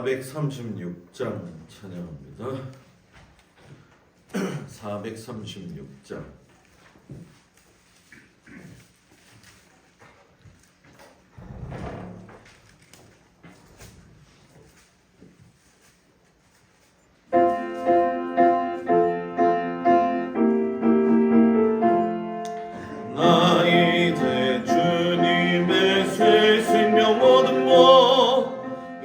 436장 찬양합니다. 436장. 나 이제 주님의 새 생명 얻으며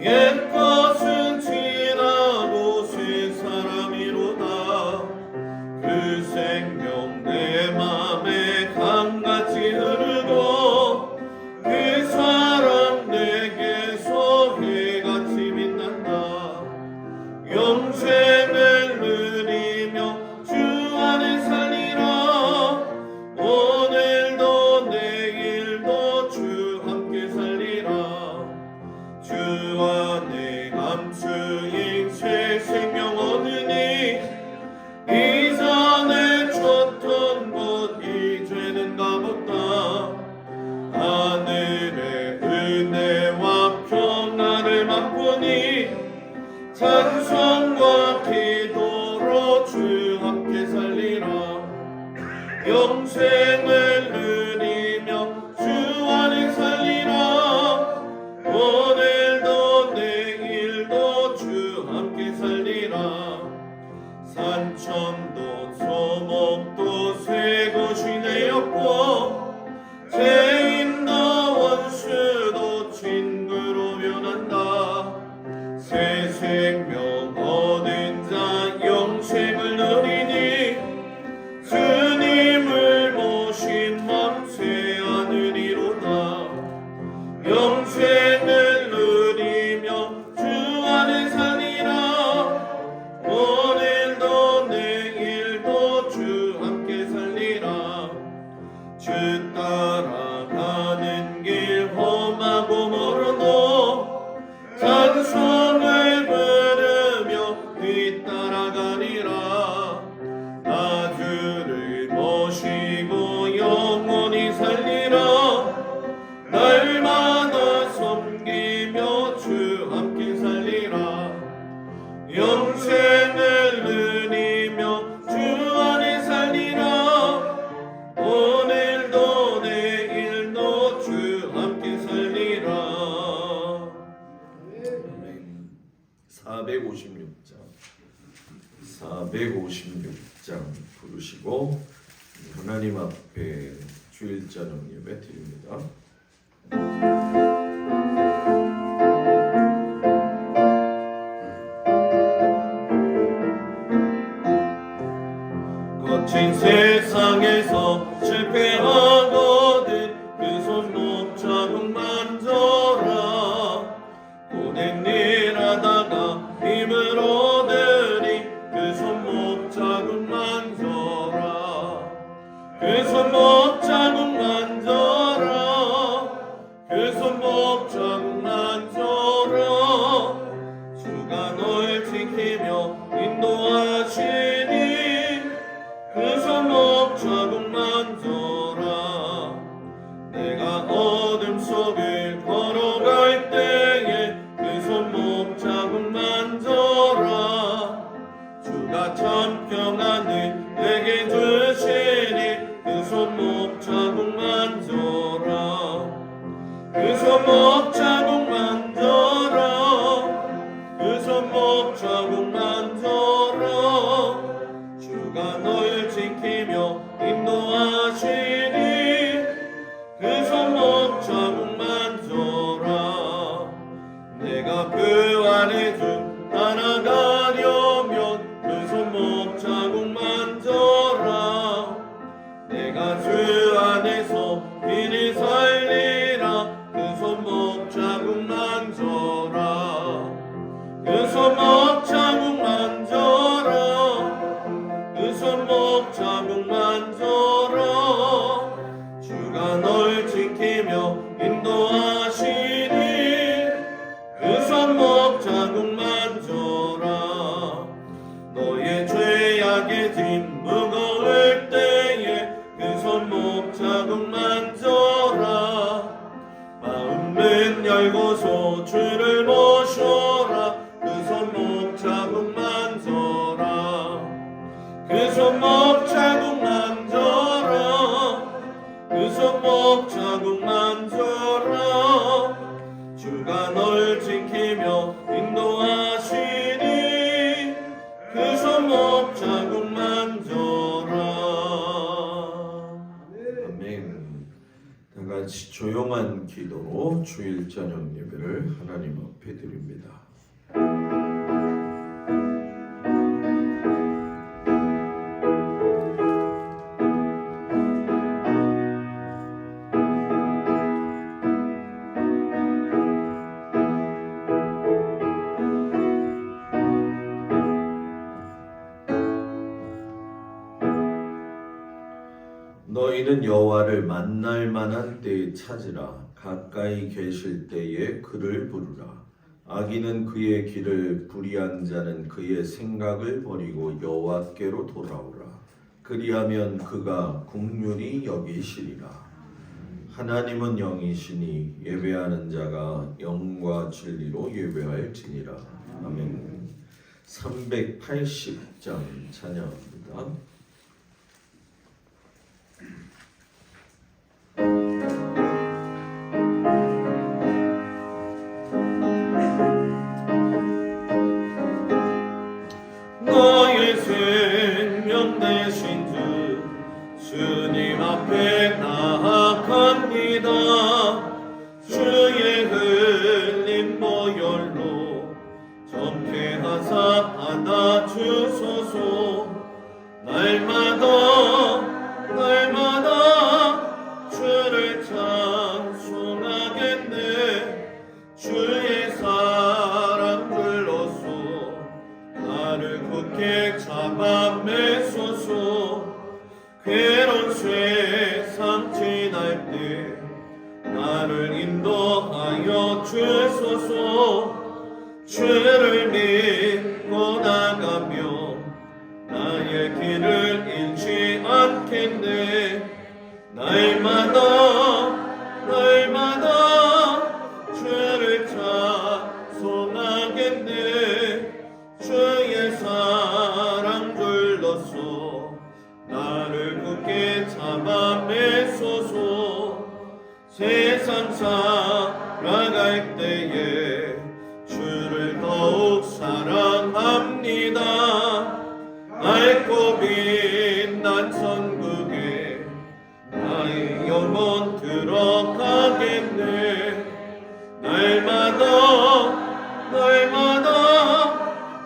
옛 것은 지나고 새 사람이로다. 그 생명 내 맘에 강같이 흐르고 그 사랑 내게서 해같이 빛난다. 영생을 누리며 주 안에 살리라. 오늘도 내일도 주 함께 살리라. 주 안에 감수인 새 생명 얻으니 이전에 쳤던 것 이제는 가볍다. 하늘의 은혜와 평안을 맛보니 찬송과 기도로 주 함께 살리라. 영생을 누리며 주 안에 살리라. 오늘도 내일도 주 함께 살리라. 산천도 소목도 새 곳이 되었고 죄인도 원수도 친구로 변한다. 새 생명 얻은 자 영생을 누리니 주님을 모신 맘 새 하늘이로다. 영생을 누리며 주 안에 살리라. 오늘도 내일도 주 함께 살리라. 주 따라가는 길 험하고 멀어도 찬송을 부르며 뒤따라가리라. 나 주를 모시고 영원히 살리라. 날마다 섬기며 주 함께 살리라. 영생을 누리며 주 안에 살리라. 오늘도 내일도 주 함께 살리라. 456장 부르시고 하나님 앞에 주일 저녁 예배 드립니다. 거친 세상에서 실패하거든 그 손목 자국 만져라. 고된 일 하다가 힘을 얻으니 그 손목 자국 만져라. 그 손목 자국 만져라. 그 손목 자국 만져라. 주가 널 지키며 인도하시니 그 손목 자국 만져라. 내가 어둠 속을 걸어갈 때에 그 손목 자국 만져라. 주가 참 평안을 내게 주시니 그 손목 자국 만져라. 그 손목 자국 만져라. 그 손목 자국 만져라. 주가 널 지키며 인도하시니 그 손목 자국 만져라. 내가 그 안에 주 따라가려면 그 손목 자국 만져라. 내가 주 안에서 길이 살리라. 그 손목 자국 만져라. 그 손목 자국 만져라. 그 손목 자국 만져라. 같이 조용한 기도로 주일 저녁 예배를 하나님 앞에 드립니다. 너희는 여호와를 만날 만한 때에 찾으라. 가까이 계실 때에 그를 부르라. 악인은 그의 길을, 불의한 자는 그의 생각을 버리고 여호와께로 돌아오라. 그리하면 그가 긍휼히 여기시리라. 하나님은 영이시니 예배하는 자가 영과 진리로 예배할지니라. 아멘. 380장 찬양합니다. 너의 생명 되신 주 주님 앞에 나아갑니다. 주의 흘린 보혈로 정케하사 받아주소서. 날마다 주를 찬송하겠네. 주의 사랑 불러서 나를 굳게 잡아 매소서. 괴로운 세상 지날 때 나를 인도하여 주소서. 주를 믿고 나가며 나의 길을 잃지 않겠네. 날마다 주를 찬송하겠네. 주의 사랑 불러서 나를 굳게 잡아 매소서. 세상 살아갈 때에 주를 더욱 사랑합니다. 맑고 빛난 천국에 나의 영혼 들어가겠네. 날마다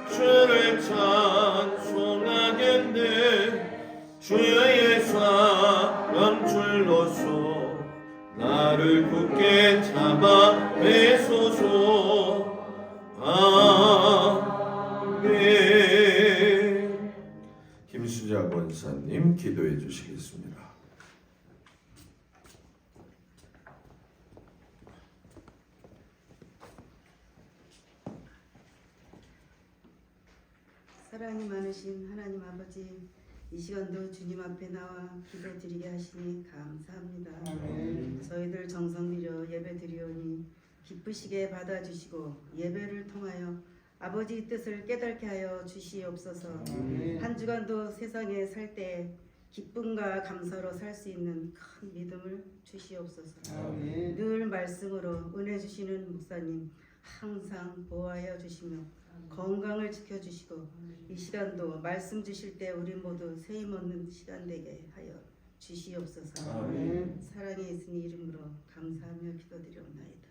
주를 찬송하겠네. 주의 사랑 줄로서 나를 굳게 잡아 매소서. 아멘. 김수자 권사님 기도해 주시겠습니다. 사랑이 많으신 하나님 아버지, 이 시간도 주님 앞에 나와 기도드리게 하시니 감사합니다. 저희들 정성 들여 예배 드리오니 기쁘시게 받아주시고 예배를 통하여 아버지 뜻을 깨닫게 하여 주시옵소서. 한 주간도 세상에 살 때 기쁨과 감사로 살 수 있는 큰 믿음을 주시옵소서. 늘 말씀으로 은혜 주시는 목사님 항상 보호하여 주시며 건강을 지켜주시고 이 시간도 말씀 주실 때 우리 모두 세임 얻는 시간 되게 하여 주시옵소서. 아멘. 사랑의 예수님 이름으로 감사하며 기도드리옵나이다.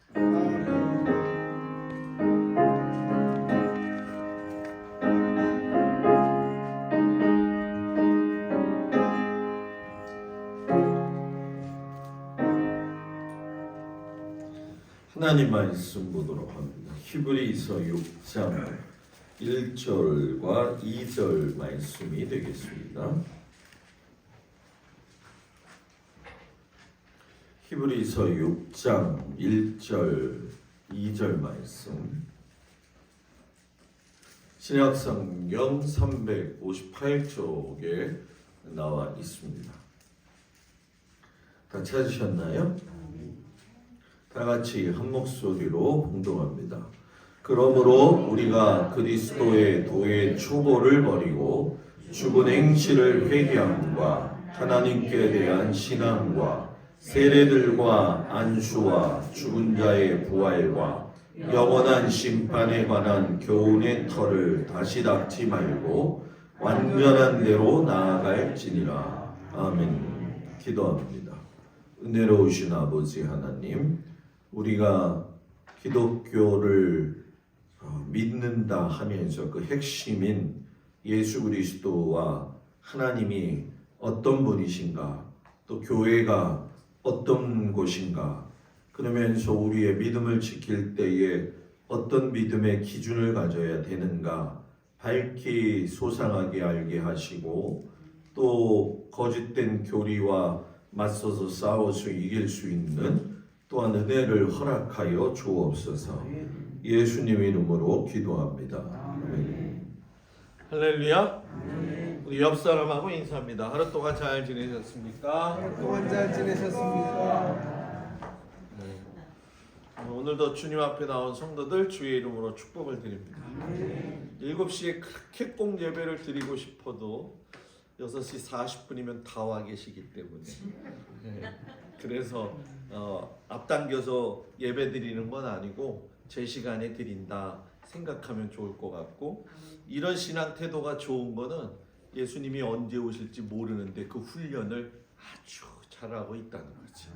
하나님 말씀 보도록 합니다. 히브리서 6장 1절과 2절 말씀이 되겠습니다. 히브리서 6장 1절 2절 말씀, 신약성경 358쪽에 나와 있습니다. 다 찾으셨나요? 다 같이 한 목소리로 봉독합니다. 그러므로 우리가 그리스도의 도의 추고를 버리고 죽은 행실을 회개함과 하나님께 대한 신앙과 세례들과 안수와 죽은 자의 부활과 영원한 심판에 관한 교훈의 터를 다시 닦지 말고 완전한 대로 나아갈지니라. 아멘. 기도합니다. 은혜로우신 아버지 하나님, 우리가 기독교를 믿는다 하면서 그 핵심인 예수 그리스도와 하나님이 어떤 분이신가, 또 교회가 어떤 곳인가, 그러면서 우리의 믿음을 지킬 때에 어떤 믿음의 기준을 가져야 되는가 밝히 소상하게 알게 하시고, 또 거짓된 교리와 맞서서 싸워서 이길 수 있는 또한 은혜를 허락하여 주옵소서. 예수님 이름으로 기도합니다. 아멘. 할렐루야. 우리 옆 사람하고 인사합니다. 하루 동안 잘 지내셨습니까? 동안 잘 지내셨습니까? 오늘도 주님 앞에 나온 성도들 주의 이름으로 축복을 드립니다. 7시에 그렇게 꼭 예배를 드리고 싶어도 6시 40분이면 다 와 계시기 때문에 그래서 앞당겨서 예배 드리는 건 아니고 제 시간에 드린다 생각하면 좋을 것 같고, 이런 신앙 태도가 좋은 거는 예수님이 언제 오실지 모르는데 그 훈련을 아주 잘하고 있다는 거지.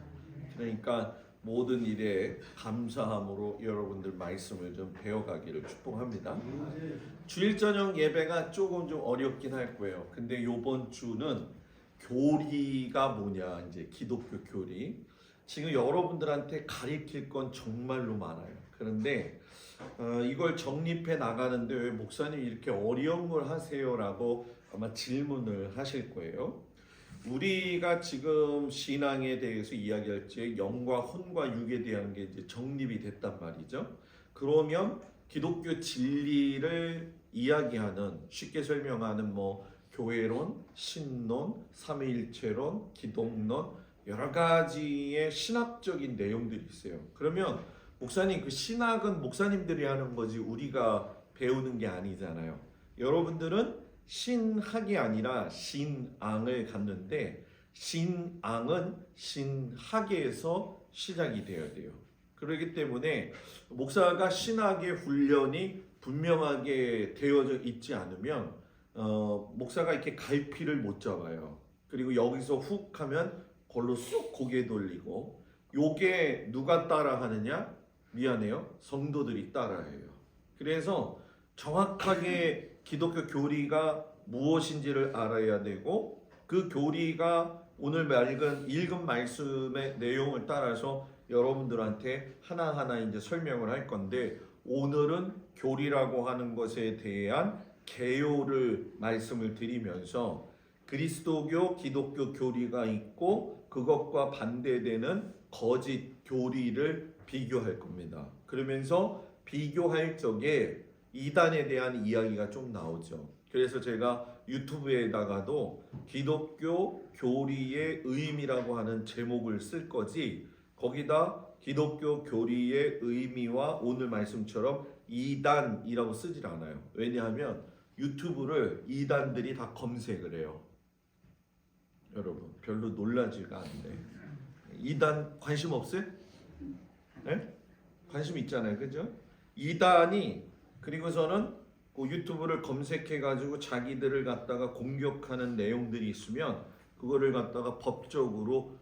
그러니까 모든 일에 감사함으로 여러분들 말씀을 좀 배워가기를 축복합니다. 주일 저녁 예배가 조금 좀 어렵긴 할 거예요. 근데 이번 주는 교리가 뭐냐, 이제 기독교 교리. 지금 여러분들한테 가르칠 건 정말로 많아요. 그런데 이걸 정립해 나가는데 왜 목사님 이렇게 어려운 걸 하세요라고 아마 질문을 하실 거예요. 우리가 지금 신앙에 대해서 이야기할 때 영과 혼과 육에 대한 게 이제 정립이 됐단 말이죠. 그러면 기독교 진리를 이야기하는, 쉽게 설명하는 뭐 교회론, 신론, 삼위일체론, 기독론, 여러 가지의 신학적인 내용들이 있어요. 그러면 목사님, 그 신학은 목사님들이 하는 거지 우리가 배우는 게 아니잖아요. 여러분들은 신학이 아니라 신앙을 갖는데, 신앙은 신학에서 시작이 되어야 돼요. 그렇기 때문에 목사가 신학의 훈련이 분명하게 되어져 있지 않으면 목사가 이렇게 갈피를 못 잡아요. 그리고 여기서 훅 하면 걸로 쑥 고개 돌리고, 요게 누가 따라 하느냐? 미안해요, 성도들이 따라해요. 그래서 정확하게 기독교 교리가 무엇인지를 알아야 되고, 그 교리가 오늘 읽은 말씀의 내용을 따라서 여러분들한테 하나하나 이제 설명을 할 건데, 오늘은 교리라고 하는 것에 대한 개요를 말씀을 드리면서 그리스도교, 기독교 교리가 있고 그것과 반대되는 거짓 교리를 비교할 겁니다. 그러면서 비교할 적에 이단에 대한 이야기가 좀 나오죠. 그래서 제가 유튜브에다가도 기독교 교리의 의미라고 하는 제목을 쓸 거지, 거기다 기독교 교리의 의미와 오늘 말씀처럼 이단이라고 쓰질 않아요. 왜냐하면 유튜브를 이단들이 다 검색을 해요. 여러분 별로 놀라지가 않는데, 이단 관심 없어요? 네? 관심 있잖아요, 그죠? 이단이 그리고서는 그 유튜브를 검색해가지고 자기들을 갖다가 공격하는 내용들이 있으면 그거를 갖다가 법적으로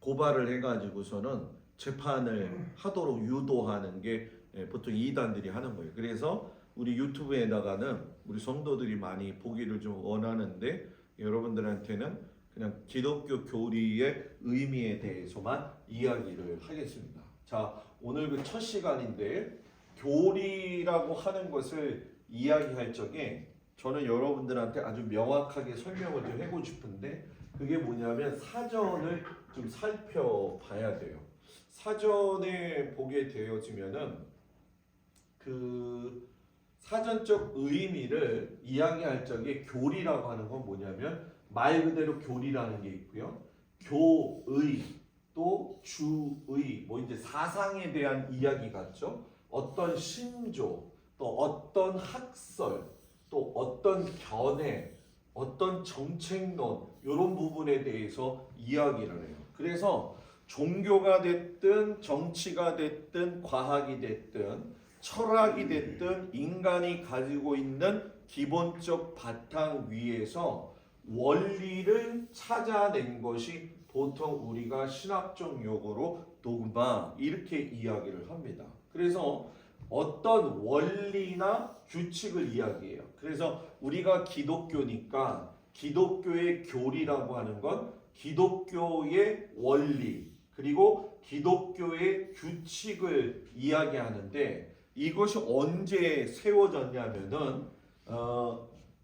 고발을 해가지고서는 재판을 하도록 유도하는 게 보통 이단들이 하는 거예요. 그래서 우리 유튜브에다가는 우리 성도들이 많이 보기를 좀 원하는데, 여러분들한테는 그냥 기독교 교리의 의미에 대해서만 이야기를 하겠습니다. 자, 오늘 그 첫 시간인데, 교리라고 하는 것을 이야기할 적에 저는 여러분들한테 아주 명확하게 설명을 좀 해보고 싶은데, 그게 뭐냐면 사전을 좀 살펴봐야 돼요. 사전에 보게 되어지면은 그 사전적 의미를 이야기할 적에 교리라고 하는 건 뭐냐면 말 그대로 교리라는 게 있고요. 교의, 또 주의, 뭐 이제 사상에 대한 이야기 같죠. 어떤 신조, 또 어떤 학설, 또 어떤 견해, 어떤 정책론, 이런 부분에 대해서 이야기를 해요. 그래서 종교가 됐든 정치가 됐든 과학이 됐든 철학이 됐든 인간이 가지고 있는 기본적 바탕 위에서 원리를 찾아낸 것이 보통 우리가 신학적 용어로 도그마 이렇게 이야기를 합니다. 그래서 어떤 원리나 규칙을 이야기해요. 그래서 우리가 기독교니까 기독교의 교리라고 하는 건 기독교의 원리 그리고 기독교의 규칙을 이야기하는데 이것이 언제 세워졌냐면은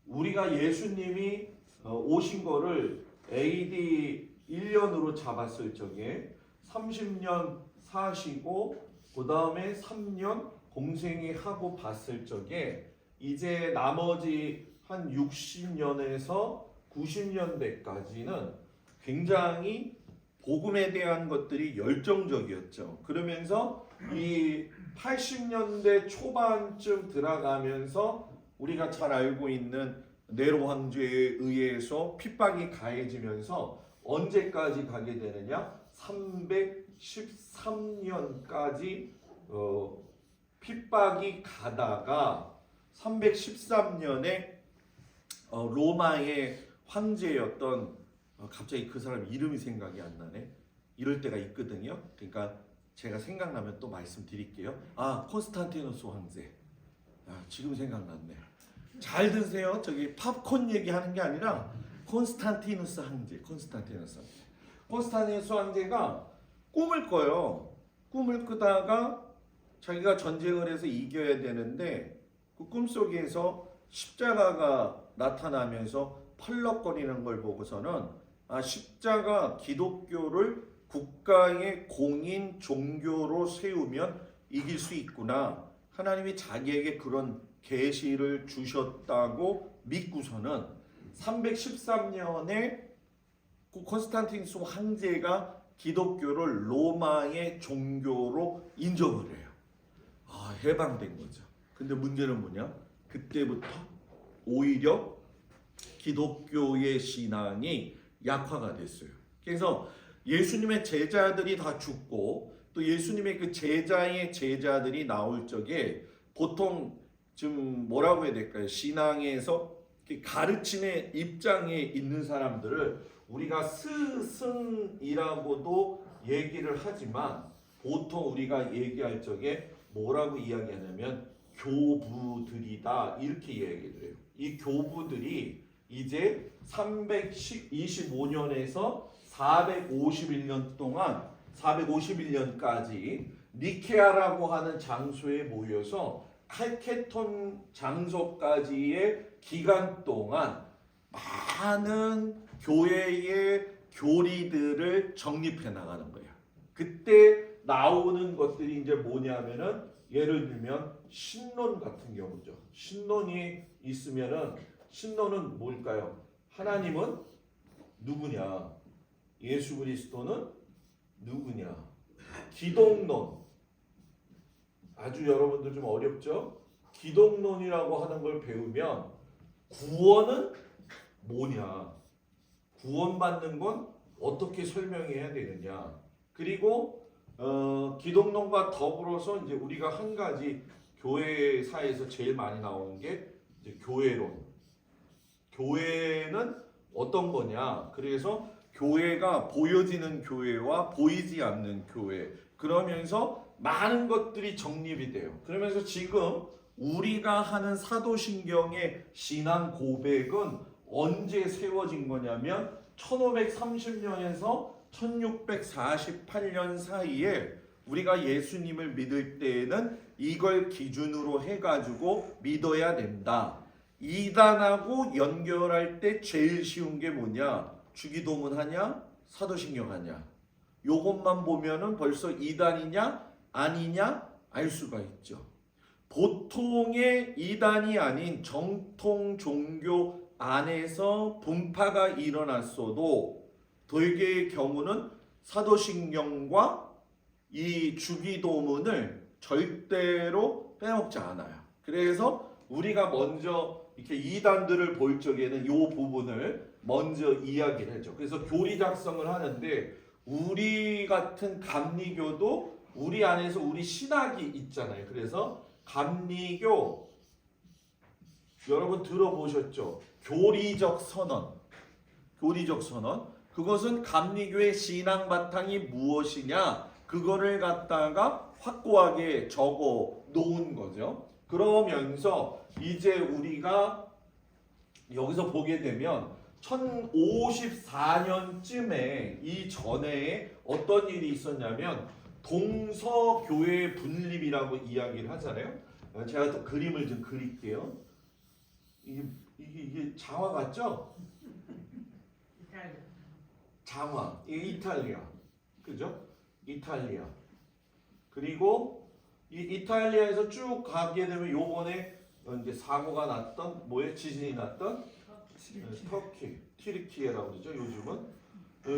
우리가 예수님이 오신 거를 AD 1년으로 잡았을 적에 30년 사시고 그 다음에 3년 공생이 하고 봤을 적에 이제 나머지 한 60년에서 90년대까지는 굉장히 복음에 대한 것들이 열정적이었죠. 그러면서 이 80년대 초반쯤 들어가면서 우리가 잘 알고 있는 네로 황제에 의해서 핍박이 가해지면서 언제까지 가게 되느냐? 313년까지 핍박이 가다가 313년에 로마의 황제였던 갑자기 그 사람 이름이 생각이 안 나네. 이럴 때가 있거든요. 그러니까 제가 생각나면 또 말씀드릴게요. 콘스탄티누스 황제. 지금 생각났네. 잘 드세요. 저기 팝콘 얘기하는 게 아니라 콘스탄티누스 황제. 콘스탄티누스 황제가 꿈을 꿔요. 꿈을 꾸다가 자기가 전쟁을 해서 이겨야 되는데 그 꿈속에서 십자가가 나타나면서 펄럭거리는 걸 보고서는 십자가 기독교를 국가의 공인 종교로 세우면 이길 수 있구나. 하나님이 자기에게 그런 계시를 주셨다고 믿고서는 313년에 콘스탄티누스 황제가 기독교를 로마의 종교로 인정을 해요. 해방된 거죠. 근데 문제는 뭐냐? 그때부터 오히려 기독교의 신앙이 약화가 됐어요. 그래서 예수님의 제자들이 다 죽고 또 예수님의 그 제자의 제자들이 나올 적에 보통 좀 뭐라고 해야 될까요? 신앙에서 가르침의 입장에 있는 사람들을 우리가 스승이라고도 얘기를 하지만 보통 우리가 얘기할 적에 뭐라고 이야기하냐면 교부들이다 이렇게 얘기를 해요. 이 교부들이 이제 325년에서 451년 동안 451년까지 니케아라고 하는 장소에 모여서 칼케톤 장소까지의 기간 동안 많은 교회의 교리들을 정립해 나가는 거예요. 그때 나오는 것들이 이제 뭐냐면은 예를 들면 신론 같은 경우죠. 신론이 있으면은 신론은 뭘까요? 하나님은 누구냐? 예수 그리스도는 누구냐? 기독론. 아주 여러분들 좀 어렵죠? 기독론이라고 하는 걸 배우면 구원은 뭐냐? 구원받는 건 어떻게 설명해야 되느냐? 그리고 기독론과 더불어서 이제 우리가 한 가지 교회사에서 제일 많이 나오는 게 이제 교회론. 교회는 어떤 거냐? 그래서 교회가 보여지는 교회와 보이지 않는 교회. 그러면서 많은 것들이 정립이 돼요. 그러면서 지금 우리가 하는 사도신경의 신앙 고백은 언제 세워진 거냐면 1530년에서 1648년 사이에 우리가 예수님을 믿을 때에는 이걸 기준으로 해가지고 믿어야 된다. 이단하고 연결할 때 제일 쉬운 게 뭐냐? 주기도문 하냐? 사도신경 하냐? 요것만 보면은 벌써 이단이냐 아니냐 알 수가 있죠. 보통의 이단이 아닌 정통 종교 안에서 분파가 일어났어도 돌개의 경우는 사도신경과 이 주기도문을 절대로 빼먹지 않아요. 그래서 우리가 먼저 이렇게 이단들을 볼 적에는 이 부분을 먼저 이야기를 하죠. 그래서 교리 작성을 하는데 우리 같은 감리교도 우리 안에서 우리 신학이 있잖아요. 그래서 감리교 여러분 들어보셨죠? 교리적 선언. 그것은 감리교의 신앙 바탕이 무엇이냐 그거를 갖다가 확고하게 적어 놓은 거죠. 그러면서 이제 우리가 여기서 보게 되면 1054년쯤에 이전에 어떤 일이 있었냐면 동서교회 분립이라고 이야기를 하잖아요. 제가 또 그림을 좀 그릴게요. 이게 장화 같죠? 장화. 이게 이탈리아. 그죠? 이탈리아. 그리고 이 이탈리아에서 쭉 가게 되면 요번에 이제 사고가 났던 뭐에 지진이 났던 터키, 튀르키예라고 그러죠. 요즘은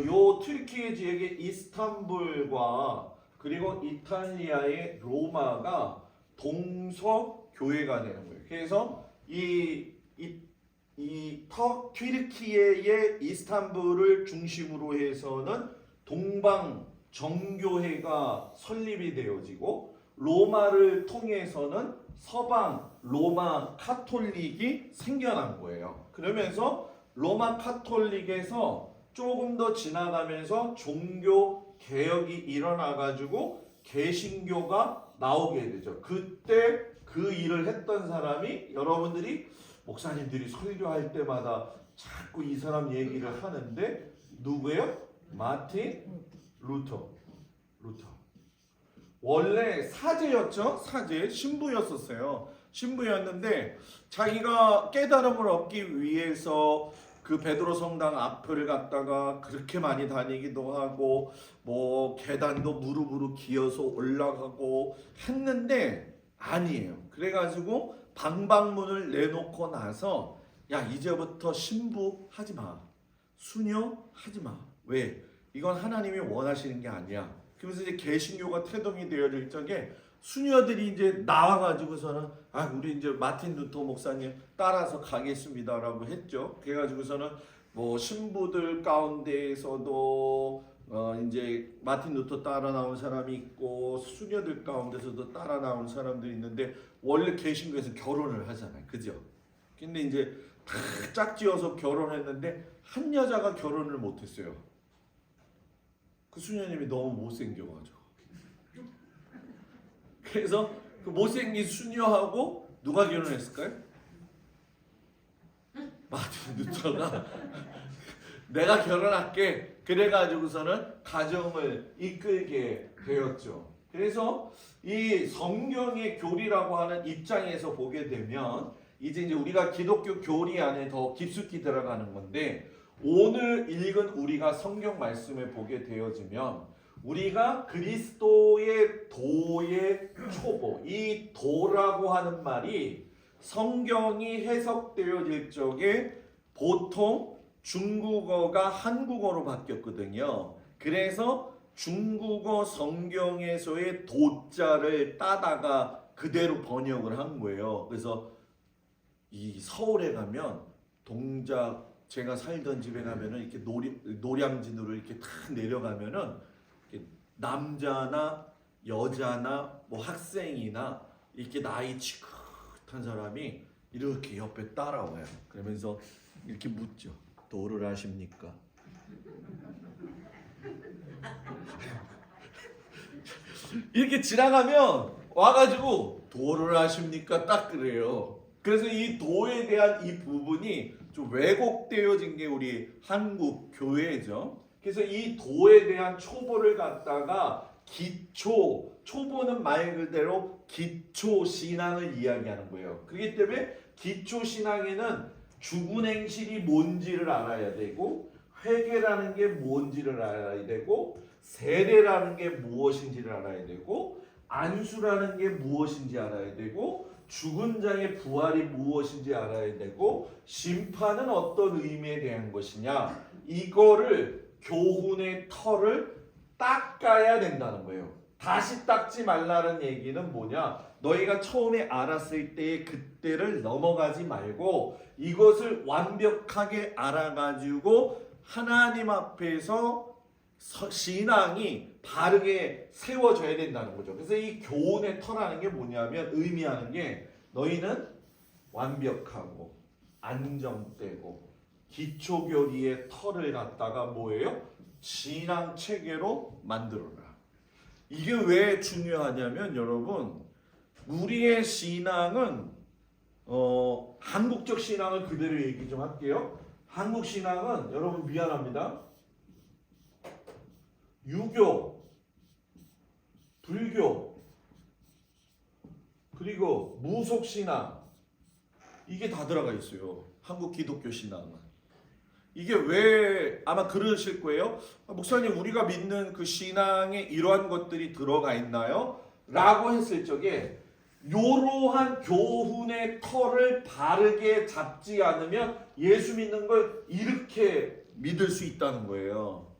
요 튀르키예 지역의 이스탄불과 그리고 이탈리아의 로마가 동서 교회가 되는 거예요. 그래서 튀르키예의 이스탄불을 중심으로 해서는 동방 정교회가 설립이 되어지고 로마를 통해서는 서방 로마 카톨릭이 생겨난 거예요. 그러면서 로마 카톨릭에서 조금 더 지나가면서 종교 개혁이 일어나 가지고 개신교가 나오게 되죠. 그때 그 일을 했던 사람이 여러분들이 목사님들이 설교할 때마다 자꾸 이 사람 얘기를 하는데 누구예요? 마틴 루터. 원래 사제였죠. 사제 신부였었어요. 신부였는데 자기가 깨달음을 얻기 위해서 그 베드로 성당 앞을 갔다가 그렇게 많이 다니기도 하고 뭐 계단도 무릎으로 기어서 올라가고 했는데 아니에요. 그래가지고 방방문을 내놓고 나서 야 이제부터 신부 하지 마. 수녀 하지 마. 왜? 이건 하나님이 원하시는 게 아니야. 그래서 이제 개신교가 태동이 되어질 적에 수녀들이 이제 나와가지고서는 우리 이제 마틴 루터 목사님 따라서 가겠습니다라고 했죠. 그래가지고서는 뭐 신부들 가운데에서도 이제 마틴 루터 따라 나온 사람이 있고 수녀들 가운데서도 따라 나온 사람들이 있는데 원래 개신교에서 결혼을 하잖아요. 그죠? 근데 이제 다 짝지어서 결혼했는데 한 여자가 결혼을 못했어요. 그 수녀님이 너무 못생겨가지고. 그래서 그 못생긴 수녀하고 누가 결혼했을까요? 마틴 루터가 내가 결혼할게. 그래가지고서는 가정을 이끌게 되었죠. 그래서 이 성경의 교리라고 하는 입장에서 보게 되면 이제 우리가 기독교 교리 안에 더 깊숙이 들어가는 건데 오늘 읽은 우리가 성경 말씀을 보게 되어지면 우리가 그리스도의 도의 초보, 이 도라고 하는 말이 성경이 해석되어질 적에 보통 중국어가 한국어로 바뀌었거든요. 그래서 중국어 성경에서의 도자를 따다가 그대로 번역을 한 거예요. 그래서 이 서울에 가면 동작 제가 살던 집에 가면은 이렇게 노량진으로 이렇게 탁 내려가면은 이렇게 남자나 여자나 뭐 학생이나 이렇게 나이 지긋한 사람이 이렇게 옆에 따라와요. 그러면서 이렇게 묻죠. 도를 아십니까? 이렇게 지나가면 와가지고 도를 아십니까? 딱 그래요. 그래서 이 도에 대한 이 부분이 좀 왜곡되어진 게 우리 한국 교회죠. 그래서 이 도에 대한 초보를 갖다가 초보는 말 그대로 기초 신앙을 이야기하는 거예요. 그렇기 때문에 기초 신앙에는 죽은 행실이 뭔지를 알아야 되고 회개라는 게 뭔지를 알아야 되고 세례라는 게 무엇인지를 알아야 되고 안수라는 게 무엇인지 알아야 되고 죽은 자의 부활이 무엇인지 알아야 되고 심판은 어떤 의미에 대한 것이냐 이거를 교훈의 털을 닦아야 된다는 거예요. 다시 닦지 말라는 얘기는 뭐냐? 너희가 처음에 알았을 때의 그때를 넘어가지 말고 이것을 완벽하게 알아가지고 하나님 앞에서 신앙이 바르게 세워져야 된다는 거죠. 그래서 이 교훈의 터라는 게 뭐냐면 의미하는 게 너희는 완벽하고 안정되고 기초교리의 터를 갖다가 뭐예요? 신앙 체계로 만들어라. 이게 왜 중요하냐면 여러분, 우리의 신앙은 한국적 신앙을 그대로 얘기 좀 할게요. 한국 신앙은 여러분 미안합니다. 유교, 불교, 그리고 무속 신앙, 이게 다 들어가 있어요. 한국 기독교 신앙은. 이게 왜 아마 그러실 거예요. 목사님, 우리가 믿는 그 신앙에 이러한 것들이 들어가 있나요? 라고 했을 적에 이러한 교훈의 터를 바르게 잡지 않으면 예수 믿는 걸 이렇게 믿을 수 있다는 거예요.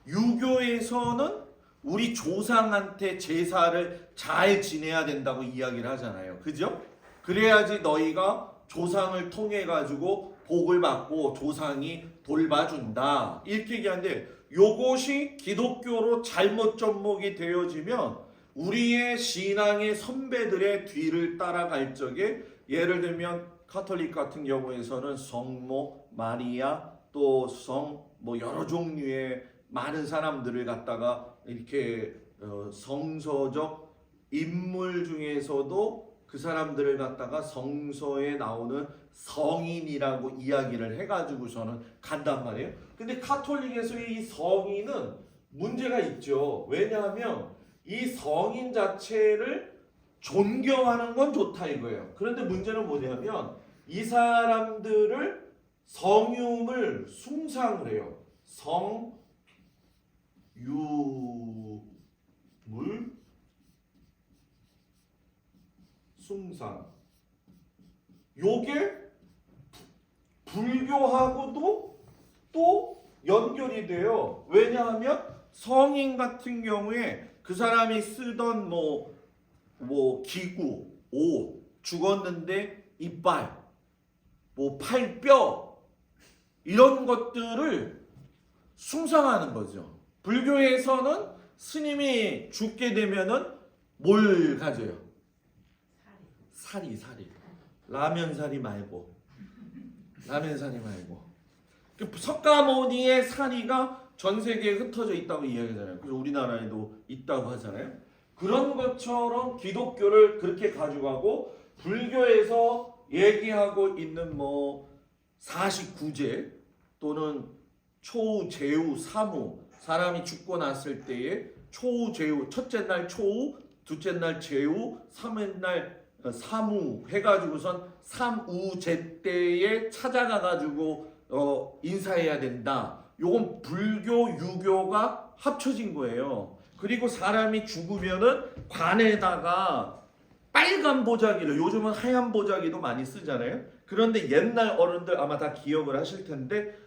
유교에서는 우리 조상한테 제사를 잘 지내야 된다고 이야기를 하잖아요. 그죠? 그래야지 너희가 조상을 통해 가지고 복을 받고 조상이 돌봐준다, 이렇게 얘기하는데, 요것이 기독교로 잘못 접목이 되어지면 우리의 신앙의 선배들의 뒤를 따라갈 적에, 예를 들면 카톨릭 같은 경우에서는 성모, 마리아, 또 뭐 여러 종류의 많은 사람들을 갖다가 이렇게 성서적 인물 중에서도 그 사람들을 갖다가 성서에 나오는 성인이라고 이야기를 해가지고서는 간단 말이에요. 근데 카톨릭에서의 이 성인은 문제가 있죠. 왜냐하면 이 성인 자체를 존경하는 건 좋다 이거예요. 그런데 문제는 뭐냐면 이 사람들을 성육을 숭상을 해요. 성유물 숭상. 요게 불교하고도 또 연결이 돼요. 왜냐하면 성인 같은 경우에 그 사람이 쓰던 뭐 기구, 옷, 죽었는데 이빨, 뭐 팔뼈, 이런 것들을 숭상하는 거죠. 불교에서는 스님이 죽게 되면은 뭘 가져요? 사리. 라면사리 말고. 석가모니의 사리가 전 세계에 흩어져 있다고 이야기하잖아요. 그래서 우리나라에도 있다고 하잖아요. 그런 것처럼 기독교를 그렇게 가져가고, 불교에서 얘기하고 있는 뭐 49제 또는 초우, 제우, 사무, 사람이 죽고 났을 때에 초우, 제우, 첫째 날 초우, 둘째 날 제우, 삼일 날 사무 해가지고선 삼우제 때에 찾아가가지고 인사해야 된다. 요건 불교, 유교가 합쳐진 거예요. 그리고 사람이 죽으면은 관에다가 빨간 보자기를, 요즘은 하얀 보자기도 많이 쓰잖아요. 그런데 옛날 어른들 아마 다 기억을 하실 텐데,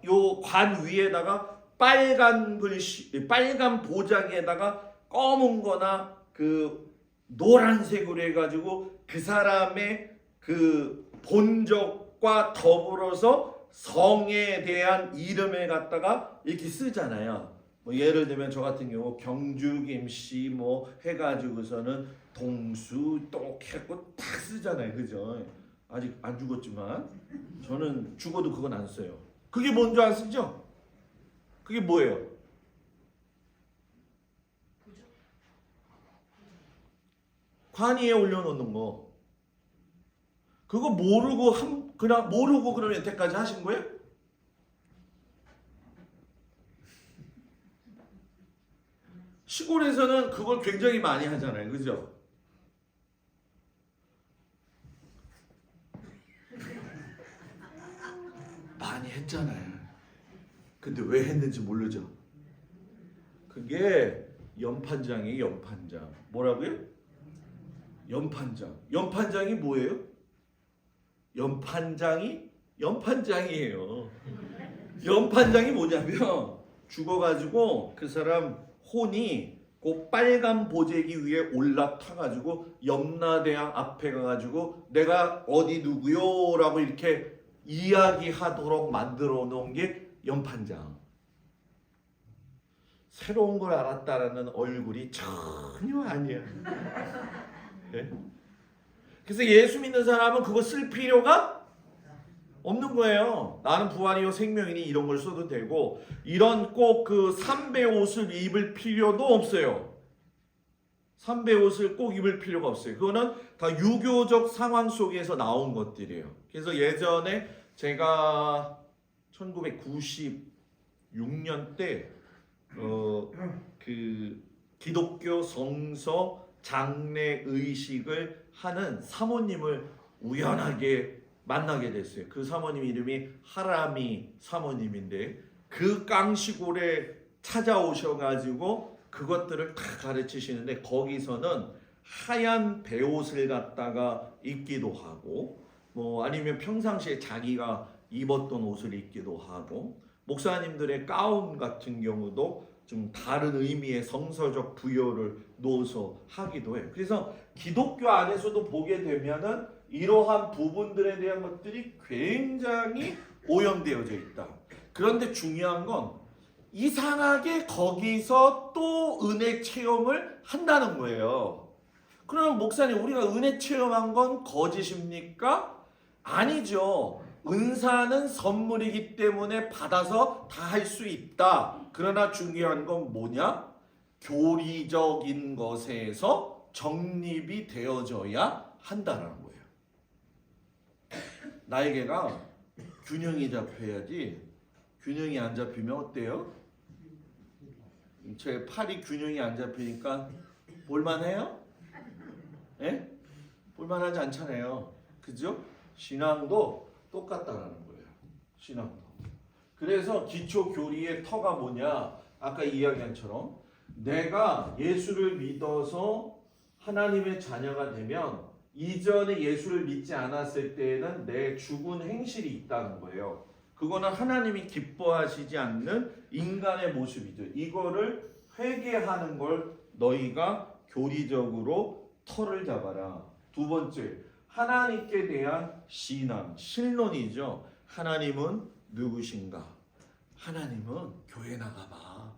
요 관 위에다가 빨간 글씨, 빨간 보자기에다가 검은 거나 그 노란색으로 해가지고 그 사람의 그 본적과 더불어서 성에 대한 이름을 갖다가 이렇게 쓰잖아요. 뭐 예를 들면 저 같은 경우 경주김씨 뭐 해가지고서는 동수 똑 해갖고 딱 쓰잖아요. 그죠? 아직 안 죽었지만 저는 죽어도 그건 안 써요. 그게 뭔지 안 쓰죠? 그게 뭐예요? 관 위에 올려놓는 거. 그거 모르고 그냥 모르고 그러면 여태까지 하신 거예요? 시골에서는 그걸 굉장히 많이 하잖아요. 그죠? 많이 했잖아요. 근데 왜 했는지 모르죠. 그게 연판장이에요. 연판장. 뭐라고요? 연판장이 뭐예요? 연판장이에요. 연판장이 뭐냐면 죽어가지고 그 사람 혼이 그 빨간 보재기 위에 올라타가지고 염라대왕 앞에 가가지고 내가 어디 누구요? 라고 이렇게 이야기하도록 만들어 놓은 게 연판장. 새로운 걸 알았다라는 얼굴이 전혀 아니야. 네? 그래서 예수 믿는 사람은 그거 쓸 필요가 없는 거예요. 나는 부활이요 생명이니 이런 걸 써도 되고 이런 꼭 그 삼배 옷을 입을 필요도 없어요. 삼배 옷을 꼭 입을 필요가 없어요. 그거는 다 유교적 상황 속에서 나온 것들이에요. 그래서 예전에 제가 1996년 때 그 기독교 성서 장례 의식을 하는 사모님을 우연하게 만나게 됐어요. 그 사모님 이름이 하라미 사모님인데 그 깡시골에 찾아오셔가지고 그것들을 다 가르치시는데 거기서는 하얀 베옷을 갖다가 입기도 하고 뭐 아니면 평상시에 자기가 입었던 옷을 입기도 하고 목사님들의 가운 같은 경우도 좀 다른 의미의 성서적 부여를 넣어서 하기도 해요. 그래서 기독교 안에서도 보게 되면은 이러한 부분들에 대한 것들이 굉장히 오염되어져 있다. 그런데 중요한 건 이상하게 거기서 또 은혜 체험을 한다는 거예요. 그러면 목사님 우리가 은혜 체험한 건 거짓입니까? 아니죠. 은사는 선물이기 때문에 받아서 다 할 수 있다. 그러나 중요한 건 뭐냐? 교리적인 것에서 정립이 되어져야 한다는 거예요. 날개가 균형이 잡혀야지. 균형이 안 잡히면 어때요? 제 팔이 균형이 안 잡히니까 볼만해요? 예? 볼만하지 않잖아요. 그죠? 신앙도 똑같다라는 거예요. 신앙도. 그래서 기초 교리의 터가 뭐냐? 아까 이야기한 처럼 내가 예수를 믿어서 하나님의 자녀가 되면 이전에 예수를 믿지 않았을 때에는 내 죽은 행실이 있다는 거예요. 그거는 하나님이 기뻐하시지 않는 인간의 모습이죠. 이거를 회개하는 걸 너희가 교리적으로 터를 잡아라. 두 번째, 하나님께 대한 신앙, 신론이죠. 하나님은 누구신가? 하나님은 교회 나가봐.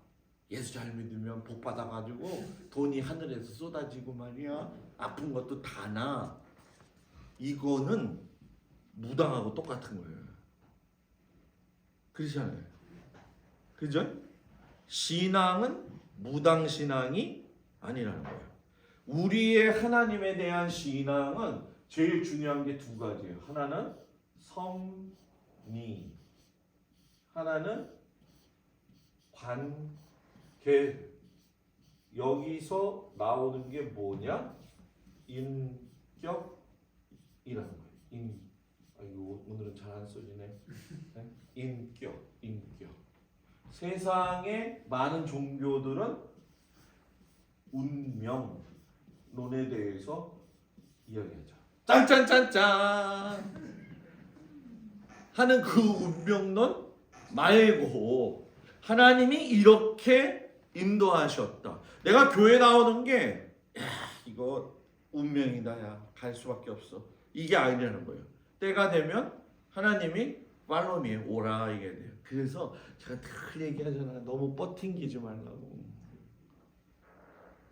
예수 잘 믿으면 복 받아가지고 돈이 하늘에서 쏟아지고 말이야. 아픈 것도 다 나. 이거는 무당하고 똑같은 거예요. 그렇잖아요. 그죠? 신앙은 무당신앙이 아니라는 거예요. 우리의 하나님에 대한 신앙은 제일 중요한 게 두 가지예요. 하나는 섭리, 하나는 관계. 여기서 나오는 게 뭐냐? 인격이라는 거예요. 이거 오늘은 잘 안 써지네. 인격. 세상의 많은 종교들은 운명론에 대해서 이야기하죠. 짠짠짠짠 하는 그 운명론 말고 하나님이 이렇게 인도하셨다. 내가 교회 나오는 게 이거 운명이다. 야, 갈 수밖에 없어. 이게 아니라는 거예요. 때가 되면 하나님이 팔로미 오라 이게 돼요. 그래서 제가 늘 얘기하잖아요. 너무 뻗팅기지 말라고.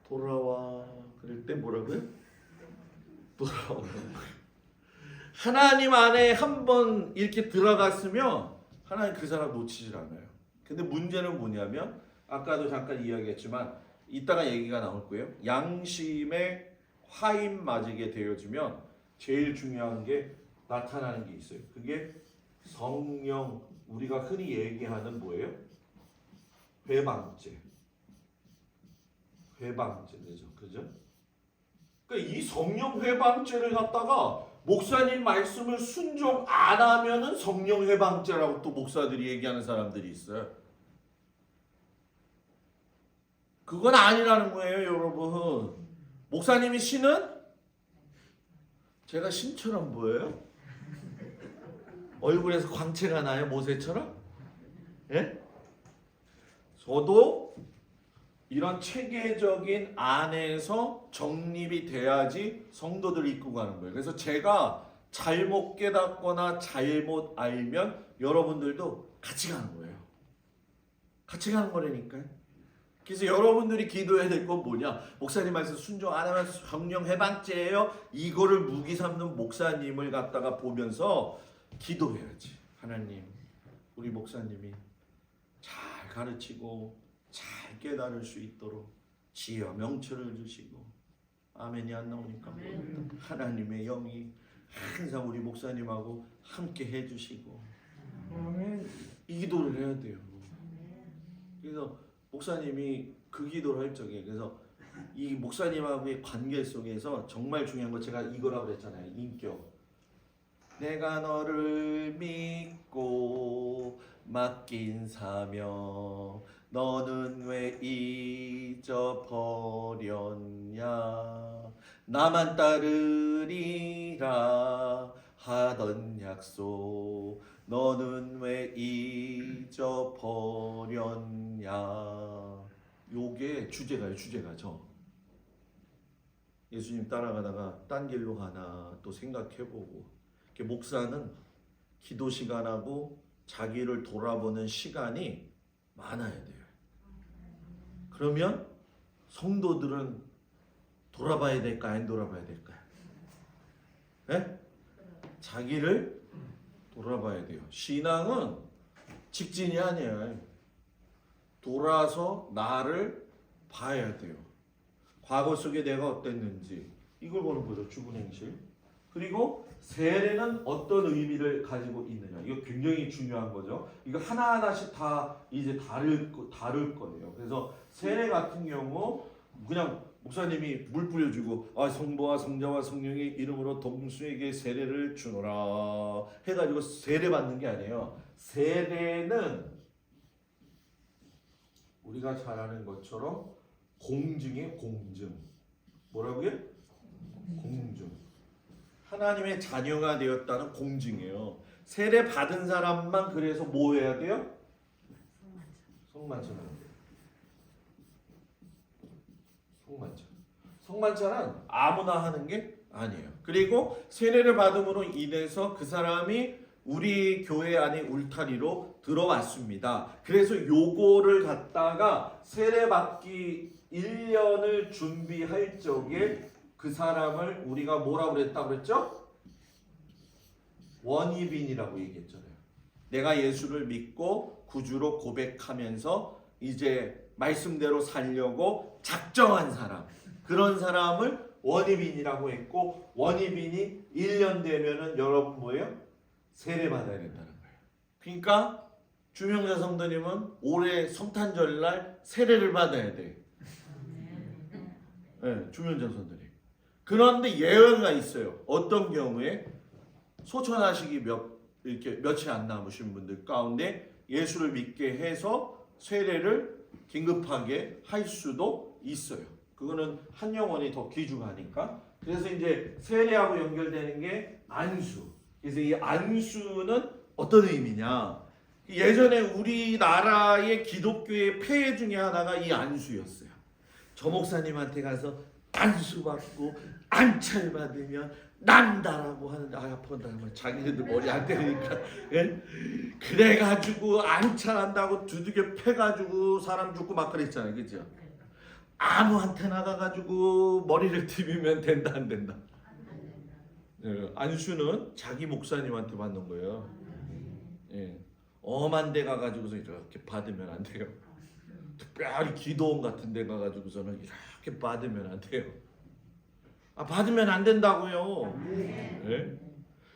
돌아와. 그럴 때 뭐라고요? 돌아오라고. 하나님 안에 한번 이렇게 들어갔으면 하나님 그 사람 놓치질 않아요. 근데 문제는 뭐냐면 아까도 잠깐 이야기했지만 이따가 얘기가 나올 거예요. 양심에 화인 맞게 되어지면 제일 중요한 게 나타나는 게 있어요. 그게 성령, 우리가 흔히 얘기하는 뭐예요? 회방죄죠. 그죠? 그러니까 이 성령 회방죄를 갖다가 목사님 말씀을 순종 안 하면은 성령 회방죄라고 또 목사들이 얘기하는 사람들이 있어요. 그건 아니라는 거예요, 여러분. 목사님이 신은 제가 신처럼 보여요? 얼굴에서 광채가 나요, 모세처럼? 예? 저도 이런 체계적인 안에서 정립이 돼야지 성도들 이끌고 가는 거예요. 그래서 제가 잘못 깨닫거나 잘못 알면 여러분들도 같이 가는 거예요. 같이 가는 거라니까요. 그래서 여러분들이 기도해야 될 건 뭐냐? 목사님 말씀 순종 안 하면 성령 해방죄예요. 이거를 무기 삼는 목사님을 갖다가 보면서 기도해야지. 하나님, 우리 목사님이 잘 가르치고 잘 깨달을 수 있도록 지혜와 명철을 주시고, 아멘이 안 나오니까 하나님의 영이 항상 우리 목사님하고 함께 해주시고, 이 기도를 해야 돼요. 그래서 목사님이 그 기도를 할 적에, 그래서 이 목사님하고의 관계 속에서 정말 중요한 거 제가 이거라고 그랬잖아요. 인격. 내가 너를 믿고 맡긴 사명, 너는 왜 잊어버렸냐. 나만 따르리라 하던 약속, 너는 왜 잊어버렸냐. 요게 주제가요. 주제가 예수님 따라가다가 딴 길로 가나 또 생각해보고, 목사는 기도 시간하고 자기를 돌아보는 시간이 많아야 돼요. 그러면 성도들은 돌아봐야 될까 안 돌아봐야 될까요? 네? 자기를 돌아봐야 돼요. 신앙은 직진이 아니에요. 돌아서 나를 봐야 돼요. 과거 속에 내가 어땠는지 이걸 보는 거죠. 주분행실. 그리고 세례는 어떤 의미를 가지고 있느냐. 이거 굉장히 중요한 거죠. 이거 하나하나씩 다 이제 다를 거예요. 그래서 세례 같은 경우 그냥 목사님이 물 뿌려주고 성부와 성자와 성령의 이름으로 동수에게 세례를 주노라 해가지고 세례 받는 게 아니에요. 세례는 우리가 잘 아는 것처럼 공증의 공증. 뭐라고요? 공증. 하나님의 자녀가 되었다는 공증이에요. 세례 받은 사람만 그래서 뭐 해야 돼요? 성만찬 하는 거예요. 성만찬은 아무나 하는 게 아니에요. 그리고 세례를 받음으로 인해서 그 사람이 우리 교회 안에 울타리로 들어왔습니다. 그래서 요거를 갖다가 세례 받기 1년을 준비할 적에 그 사람을 우리가 뭐라고 그랬죠? 원입인이라고 얘기했잖아요. 내가 예수를 믿고 구주로 고백하면서 이제 말씀대로 살려고 작정한 사람, 그런 사람을 원입인이라고 했고, 원입인이 1년 되면은 여러분 뭐예요? 세례 받아야 된다는 거예요. 그러니까 주명자 성도님은 올해 성탄절날 세례를 받아야 돼. 네, 주명자 성도님. 그런데 예외가 있어요. 어떤 경우에 소천하시기 이렇게 며칠 안 남으신 분들 가운데 예수를 믿게 해서 세례를 긴급하게 할 수도 있어요. 그거는 한 영혼이 더 귀중하니까. 그래서 이제 세례하고 연결되는 게 안수. 그래서 이 안수는 어떤 의미냐? 예전에 우리나라의 기독교의 폐해 중에 하나가 이 안수였어요. 저 목사님한테 가서 안수 받고 안찰 받으면 난다라고 하는데, 아픈다 자기네들 머리 안 되니까. 그래가지고 안찰한다고 두들겨 패가지고 사람 죽고 막 그랬잖아요. 그죠? 아무한테 나가가지고 머리를 디비면 된다 안 된다? 안수는 자기 목사님한테 받는 거예요. 엄한 데 가가지고서 이렇게 받으면 안 돼요. 특별히 기도원 같은 데 가가지고서는 이렇게 받으면 안 돼요. 받으면 안 된다고요. 네?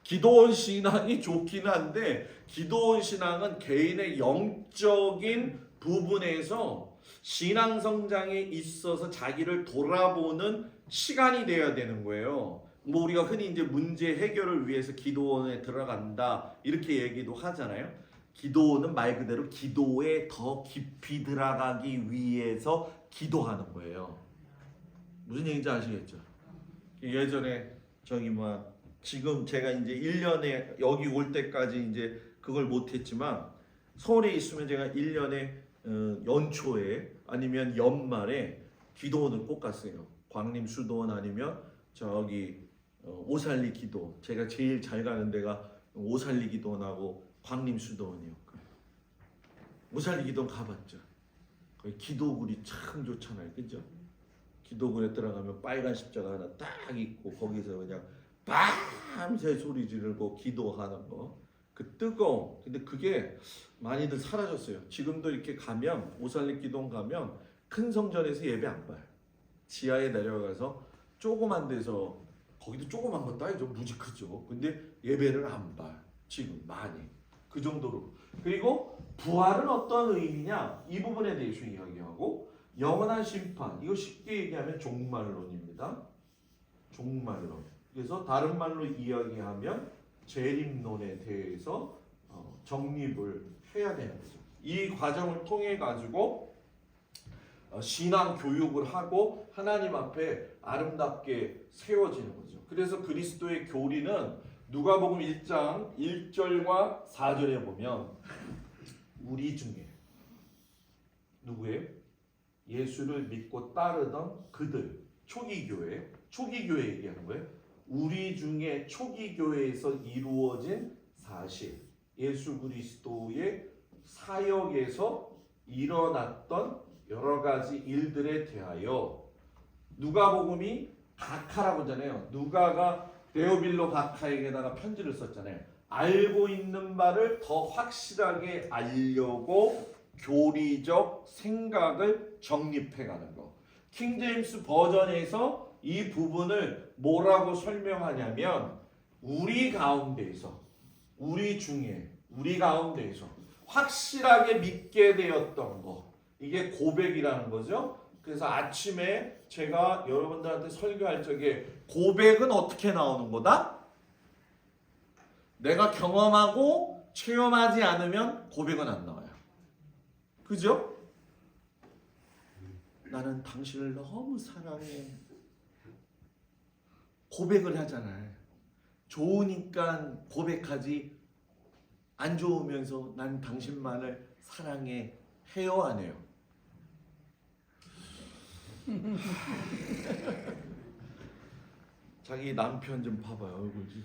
기도원 신앙이 좋긴 한데, 기도원 신앙은 개인의 영적인 부분에서 신앙 성장에 있어서 자기를 돌아보는 시간이 되어야 되는 거예요. 뭐 우리가 흔히 이제 문제 해결을 위해서 기도원에 들어간다 이렇게 얘기도 하잖아요. 기도원은 말 그대로 기도에 더 깊이 들어가기 위해서 기도하는 거예요. 무슨 얘기인지 아시겠죠? 예전에 지금 제가 이제 1년에 여기 올 때까지 이제 그걸 못했지만, 서울에 있으면 제가 1년에 연초에 아니면 연말에 기도원을 꼭 갔어요. 광림 수도원 아니면 오살리 기도. 제가 제일 잘 가는 데가 오살리 기도원하고 광림 수도원이었고요. 오살리 기도원 가봤죠. 거기 기도굴이 참 좋잖아요. 그죠? 기도굴에 들어가면 빨간 십자가 하나 딱 있고, 거기서 그냥 밤새 소리 지르고 기도하는 거. 그 뜨거움. 근데 그게 많이들 사라졌어요. 지금도 이렇게 가면 오살리 기동 가면 큰 성전에서 예배 안 봐요. 지하에 내려가서 조그만 데서 거기도 조그만 것도 아니죠. 무지 크죠. 근데 예배를 안 봐요. 지금 많이 그 정도로. 그리고 부활은 어떤 의미냐 이 부분에 대해서 이야기하고 영원한 심판 이거 쉽게 얘기하면 종말론입니다. 종말론. 그래서 다른 말로 이야기하면 재림론에 대해서 정립을 해야 되는 거죠. 이 과정을 통해 가지고 신앙 교육을 하고 하나님 앞에 아름답게 세워지는 거죠. 그래서 그리스도의 교리는 누가복음 1장 1절과 4절에 보면 우리 중에 누구예요? 예수를 믿고 따르던 그들 초기 교회 얘기하는 거예요. 우리 중에 초기 교회에서 이루어진 사실 예수 그리스도의 사역에서 일어났던 여러 가지 일들에 대하여 누가복음이 각하라고 하잖아요. 누가가 데오빌로 각하에게다가 편지를 썼잖아요. 알고 있는 바를 더 확실하게 알려고 교리적 생각을 정립해가는 거. 킹제임스 버전에서 이 부분을 뭐라고 설명하냐면 우리 가운데에서 우리 중에 우리 가운데에서 확실하게 믿게 되었던 거 이게 고백이라는 거죠. 그래서 아침에 제가 여러분들한테 설교할 적에 고백은 어떻게 나오는 거다? 내가 경험하고 체험하지 않으면 고백은 안 나와요. 그죠? 나는 당신을 너무 사랑해. 고백을 하잖아요. 좋으니까 고백하지 안 좋으면서 난 당신만을 사랑해 해요 안 해요? 자기 남편 좀 봐봐요 얼굴 지금.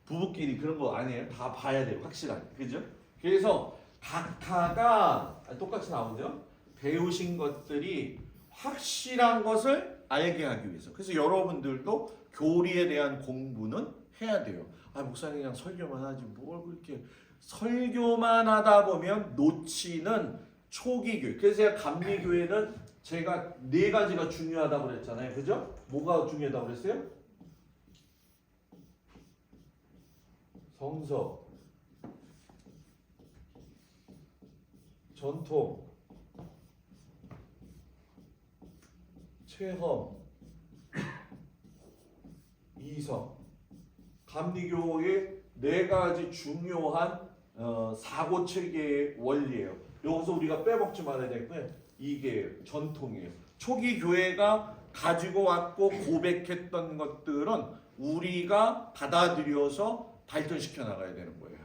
부부끼리 그런 거 아니에요? 다 봐야 돼요 확실하게. 그죠? 그래서 각하가 똑같이 나오죠. 배우신 것들이 확실한 것을 알게 하기 위해서. 그래서 여러분들도 교리에 대한 공부는 해야 돼요. 아 목사님 그냥 설교만 하지 뭘 그렇게 설교만 하다 보면 놓치는 초기 교회. 그래서 제가 감리교회는 제가 4가지가 중요하다고 그랬잖아요. 그죠? 뭐가 중요하다고 그랬어요? 성서, 전통, 체험, 이성. 감리교의 4가지 중요한 사고 체계의 원리예요. 여기서 우리가 빼먹지 말아야 될 게 이게 전통이에요. 초기 교회가 가지고 왔고 고백했던 것들은 우리가 받아들여서 발전시켜 나가야 되는 거예요.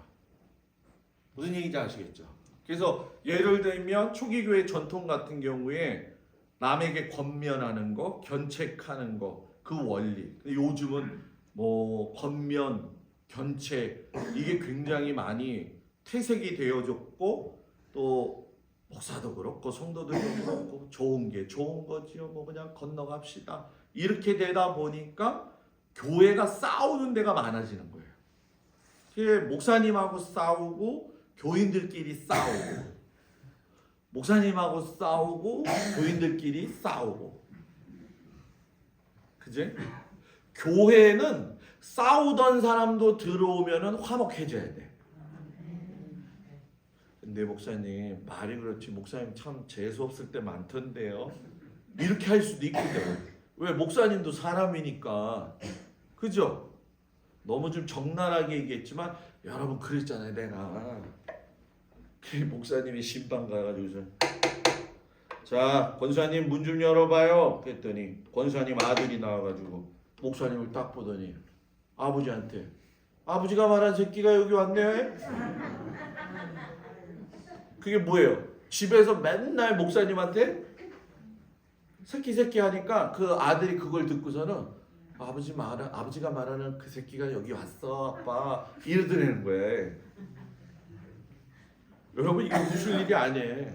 무슨 얘기인지 아시겠죠? 그래서 예를 들면 초기 교회 전통 같은 경우에 남에게 권면하는 거, 견책하는 거, 그 원리. 요즘은 뭐 권면, 견책 이게 굉장히 많이 퇴색이 되어졌고 또 목사도 그렇고 성도들도 그렇고 좋은 게 좋은 거지요. 뭐 그냥 건너갑시다. 이렇게 되다 보니까 교회가 싸우는 데가 많아지는 거예요. 목사님하고 싸우고 교인들끼리 싸우고 목사님하고 싸우고 교인들끼리 싸우고 그제? 교회는 싸우던 사람도 들어오면은 화목해져야 돼. 근데 목사님 말이 그렇지 목사님 참 재수 없을 때 많던데요. 이렇게 할 수도 있거든. 왜? 목사님도 사람이니까. 그죠? 너무 좀 적나라하게 얘기했지만 여러분 그랬잖아요. 내가 그 목사님이 신방 가가지고서 자 권사님 문 좀 열어봐요 그랬더니 권사님 아들이 나와가지고 목사님을 딱 보더니 아버지한테 아버지가 말한 새끼가 여기 왔네. 그게 뭐예요? 집에서 맨날 목사님한테 새끼 하니까 그 아들이 그걸 듣고서는 아버지가 말하는 그 새끼가 여기 왔어 아빠 이러더라는 거예요. 여러분 이거 웃을 일이 아니에요.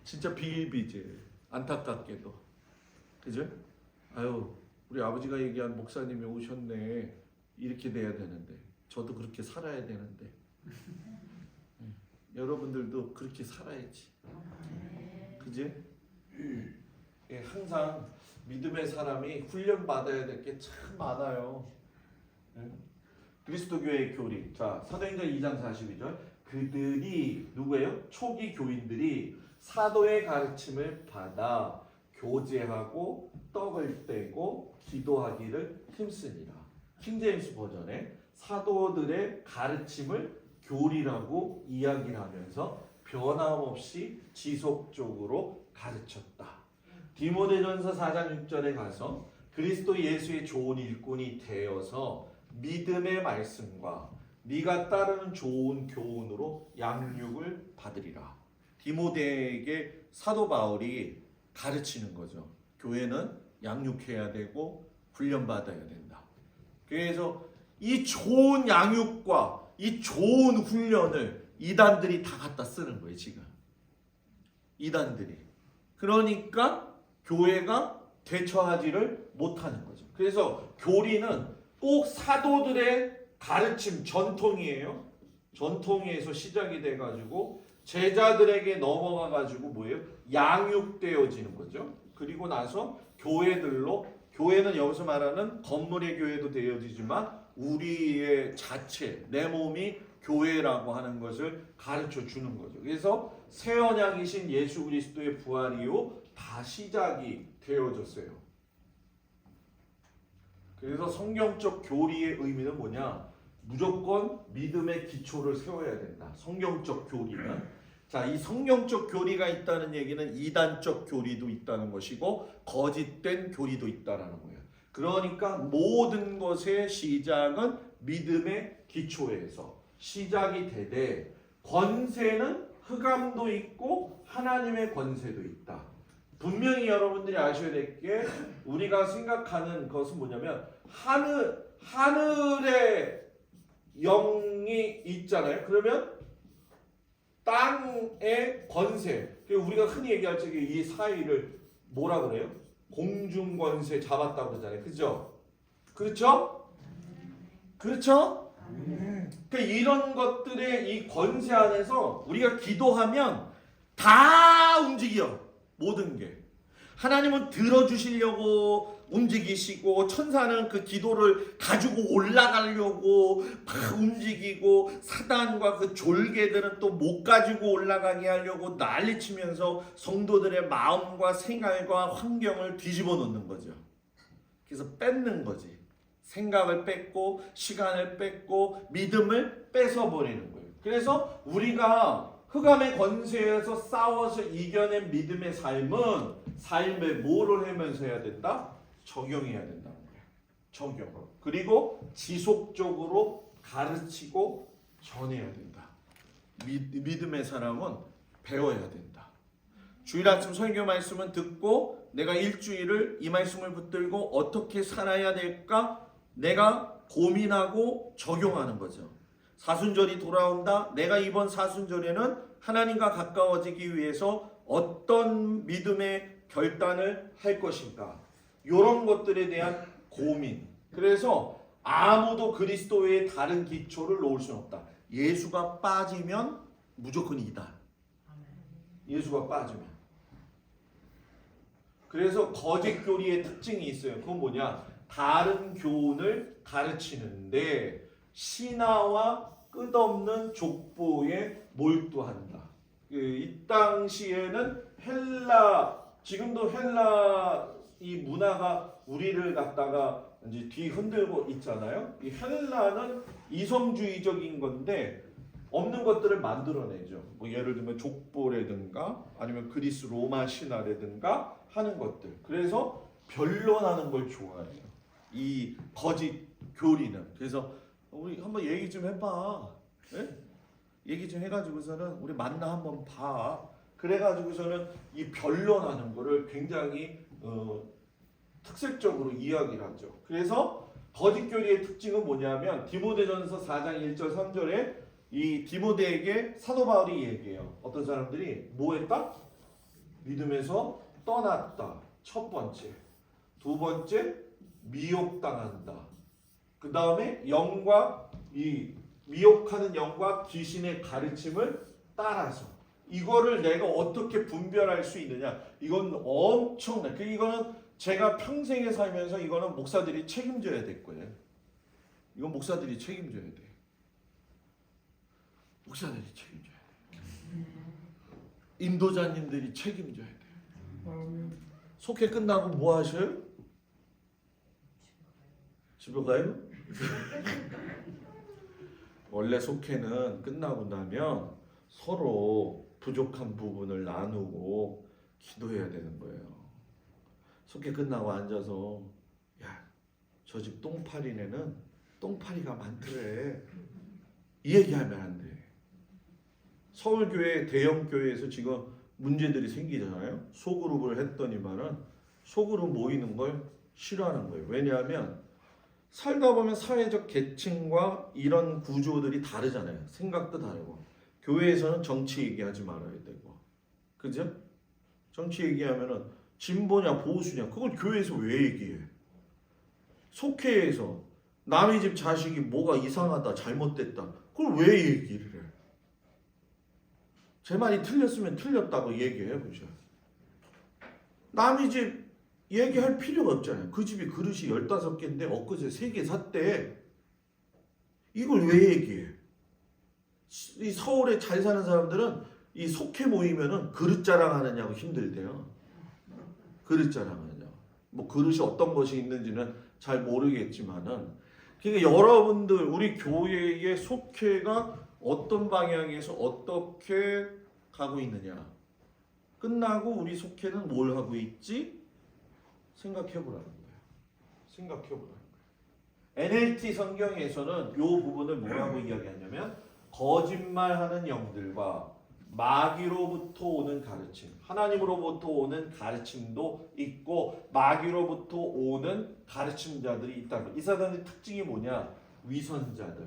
진짜 비일비재. 안타깝게도. 그죠? 아유 우리 아버지가 얘기한 목사님이 오셨네. 이렇게 돼야 되는데, 저도 그렇게 살아야 되는데, 여러분들도 그렇게 살아야지. 그지? 항상 믿음의 사람이 훈련 받아야 될 게 참 많아요. 그리스도교의 교리. 자, 사도행전 2장 42절. 그들이 누구예요? 초기 교인들이 사도의 가르침을 받아 교제하고 떡을 떼고 기도하기를 힘쓰니라. 킹제임스 버전에 사도들의 가르침을 교리라고 이야기를 하면서 변함없이 지속적으로 가르쳤다. 디모데전서 4장 6절에 가서 그리스도 예수의 좋은 일꾼이 되어서 믿음의 말씀과 네가 따르는 좋은 교훈으로 양육을 받으리라. 디모데에게 사도 바울이 가르치는 거죠. 교회는 양육해야 되고 훈련받아야 된다. 그래서 이 좋은 양육과 이 좋은 훈련을 이단들이 다 갖다 쓰는 거예요, 지금. 이단들이. 그러니까 교회가 대처하지를 못하는 거죠. 그래서 교리는 꼭 사도들의 가르침, 전통이에요. 전통에서 시작이 돼가지고 제자들에게 넘어가가지고 뭐예요? 양육되어지는 거죠. 그리고 나서 교회들로, 교회는 여기서 말하는 건물의 교회도 되어지지만 우리의 자체, 내 몸이 교회라고 하는 것을 가르쳐 주는 거죠. 그래서 새 언약이신 예수 그리스도의 부활 이후 다 시작이 되어졌어요. 그래서 성경적 교리의 의미는 뭐냐? 무조건 믿음의 기초를 세워야 된다. 성경적 교리는. 자, 이 성경적 교리가 있다는 얘기는 이단적 교리도 있다는 것이고 거짓된 교리도 있다는 거예요. 그러니까 모든 것의 시작은 믿음의 기초에서 시작이 되되 권세는 흑암도 있고 하나님의 권세도 있다. 분명히 여러분들이 아셔야 될 게 우리가 생각하는 것은 뭐냐면 하늘에 영이 있잖아요. 그러면 땅의 권세, 우리가 흔히 얘기할 적에 이 사이를 뭐라 그래요? 공중 권세 잡았다고 그러잖아요. 그죠? 그렇죠? 그렇죠? 그러니까 이런 것들의 이 권세 안에서 우리가 기도하면 다 움직여. 모든 게. 하나님은 들어주시려고 움직이시고 천사는 그 기도를 가지고 올라가려고 막 움직이고 사단과 그 졸개들은 또 못 가지고 올라가게 하려고 난리치면서 성도들의 마음과 생활과 환경을 뒤집어 놓는 거죠. 그래서 뺏는 거지. 생각을 뺏고 시간을 뺏고 믿음을 뺏어버리는 거예요. 그래서 우리가 흑암의 권세에서 싸워서 이겨낸 믿음의 삶은 삶에 뭐를 하면서 해야 된다? 적용해야 된다는 거예요. 적용. 그리고 지속적으로 가르치고 전해야 된다. 믿음의 사람은 배워야 된다. 주일 아침 설교 말씀은 듣고 내가 일주일을 이 말씀을 붙들고 어떻게 살아야 될까? 내가 고민하고 적용하는 거죠. 사순절이 돌아온다. 내가 이번 사순절에는 하나님과 가까워지기 위해서 어떤 믿음의 결단을 할 것인가? 이런 것들에 대한 고민. 그래서 아무도 그리스도 외에 다른 기초를 놓을 수는 없다. 예수가 빠지면 무조건 이단. 예수가 빠지면. 그래서 거짓 교리의 특징이 있어요. 그건 뭐냐? 다른 교훈을 가르치는데 신화와 끝없는 족보에 몰두한다. 이 당시에는 지금도 헬라 이 문화가 우리를 갖다가 이제 뒤흔들고 있잖아요. 이 헬라는 이성주의적인 건데 없는 것들을 만들어내죠. 뭐 예를 들면 족보라든가 아니면 그리스 로마 신화라든가 하는 것들. 그래서 변론하는 걸 좋아해요. 이 거짓 교리는. 그래서 우리 한번 얘기 좀 해봐. 네? 얘기 좀 해가지고서는 우리 만나 한번 봐. 그래가지고서는 이 변론하는 거를 굉장히 특색적으로 이야기를 하죠. 그래서 거짓 교리의 특징은 뭐냐면 디모데전서 4장 1절 3절에 이 디모데에게 사도 바울이 얘기해요. 어떤 사람들이 뭐 했다? 믿음에서 떠났다. 첫 번째. 두 번째, 미혹당한다. 그 다음에 영과 이 미혹하는 영과 귀신의 가르침을 따라서 이거를 내가 어떻게 분별할 수 있느냐? 이건 엄청나. 이거는 제가 평생에 살면서 이거는 목사들이 책임져야 될 거예요. 이건 목사들이 책임져야 돼. 목사들이 책임져야 돼. 인도자님들이 책임져야 돼. 속회 끝나고 뭐 하셔요? 집에 가요? 원래 속회는 끝나고 나면 서로 부족한 부분을 나누고 기도해야 되는 거예요. 속회 끝나고 앉아서 야, 저 집 똥파리네는 똥파리가 많더래. 이 얘기하면 안 돼. 서울교회 대형교회에서 지금 문제들이 생기잖아요. 소그룹을 했더니만은 소그룹 모이는 걸 싫어하는 거예요. 왜냐하면 살다 보면 사회적 계층과 이런 구조들이 다르잖아요. 생각도 다르고. 교회에서는 정치 얘기하지 말아야 되고. 그죠? 정치 얘기하면은 진보냐 보수냐 그걸 교회에서 왜 얘기해? 속회에서 남의 집 자식이 뭐가 이상하다 잘못됐다 그걸 왜 얘기를 해? 제 말이 틀렸으면 틀렸다고 얘기해 보죠. 남의 집 얘기할 필요가 없잖아요. 그 집이 그릇이 15개인데 엊그제 3개 샀대. 이걸 왜 얘기해? 이 서울에 잘 사는 사람들은 이 속회 모이면은 그릇 자랑하느냐고 힘들대요. 그릇 자랑하느냐고. 뭐 그릇이 어떤 것이 있는지는 잘 모르겠지만은 그러니까 여러분들 우리 교회의 속회가 어떤 방향에서 어떻게 가고 있느냐. 끝나고 우리 속회는 뭘 하고 있지? 생각해 보라는 거예요. 생각해 보라는 거예요. NLT 성경에서는 이 부분을 뭐라고 이야기하냐면 거짓말하는 영들과 마귀로부터 오는 가르침, 하나님으로부터 오는 가르침도 있고 마귀로부터 오는 가르침자들이 있다고. 이 사람의 특징이 뭐냐? 위선자들,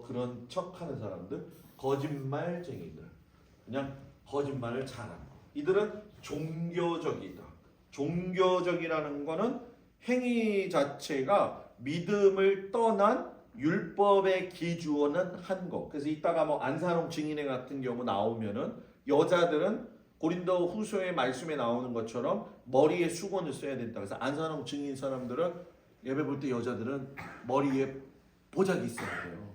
그런 척하는 사람들, 거짓말쟁이들, 그냥 거짓말을 잘하는 거. 이들은 종교적이다. 종교적이라는 거는 행위 자체가 믿음을 떠난 율법의 기준은 한 거. 그래서 이따가 뭐 안산홍 증인회 같은 경우 나오면은 여자들은 고린도 후서의 말씀에 나오는 것처럼 머리에 수건을 써야 된다. 그래서 안산홍 증인 사람들은 예배 볼 때 여자들은 머리에 보자기 있어야 돼요.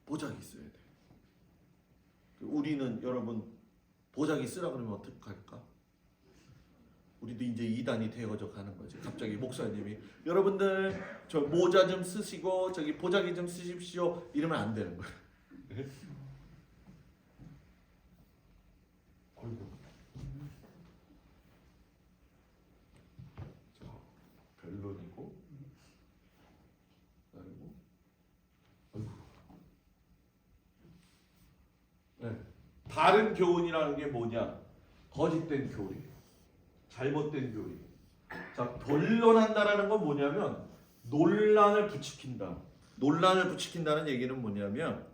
보자기 있어야 돼. 우리는 여러분 보자기 쓰라 그러면 어떡할까? 우리도 이제 이단이 되어져 가는 거지. 갑자기 목사님이 여러분들 저 모자 좀 쓰시고 저기 보자기 좀 쓰십시오 이러면 안 되는 거예요. 자, 변론이고 그리고 네. 다른 교훈이라는 게 뭐냐? 거짓된 교리. 잘못된 교리. 자, 변론한다라는 건 뭐냐면 논란을 부추긴다. 논란을 부추긴다는 얘기는 뭐냐면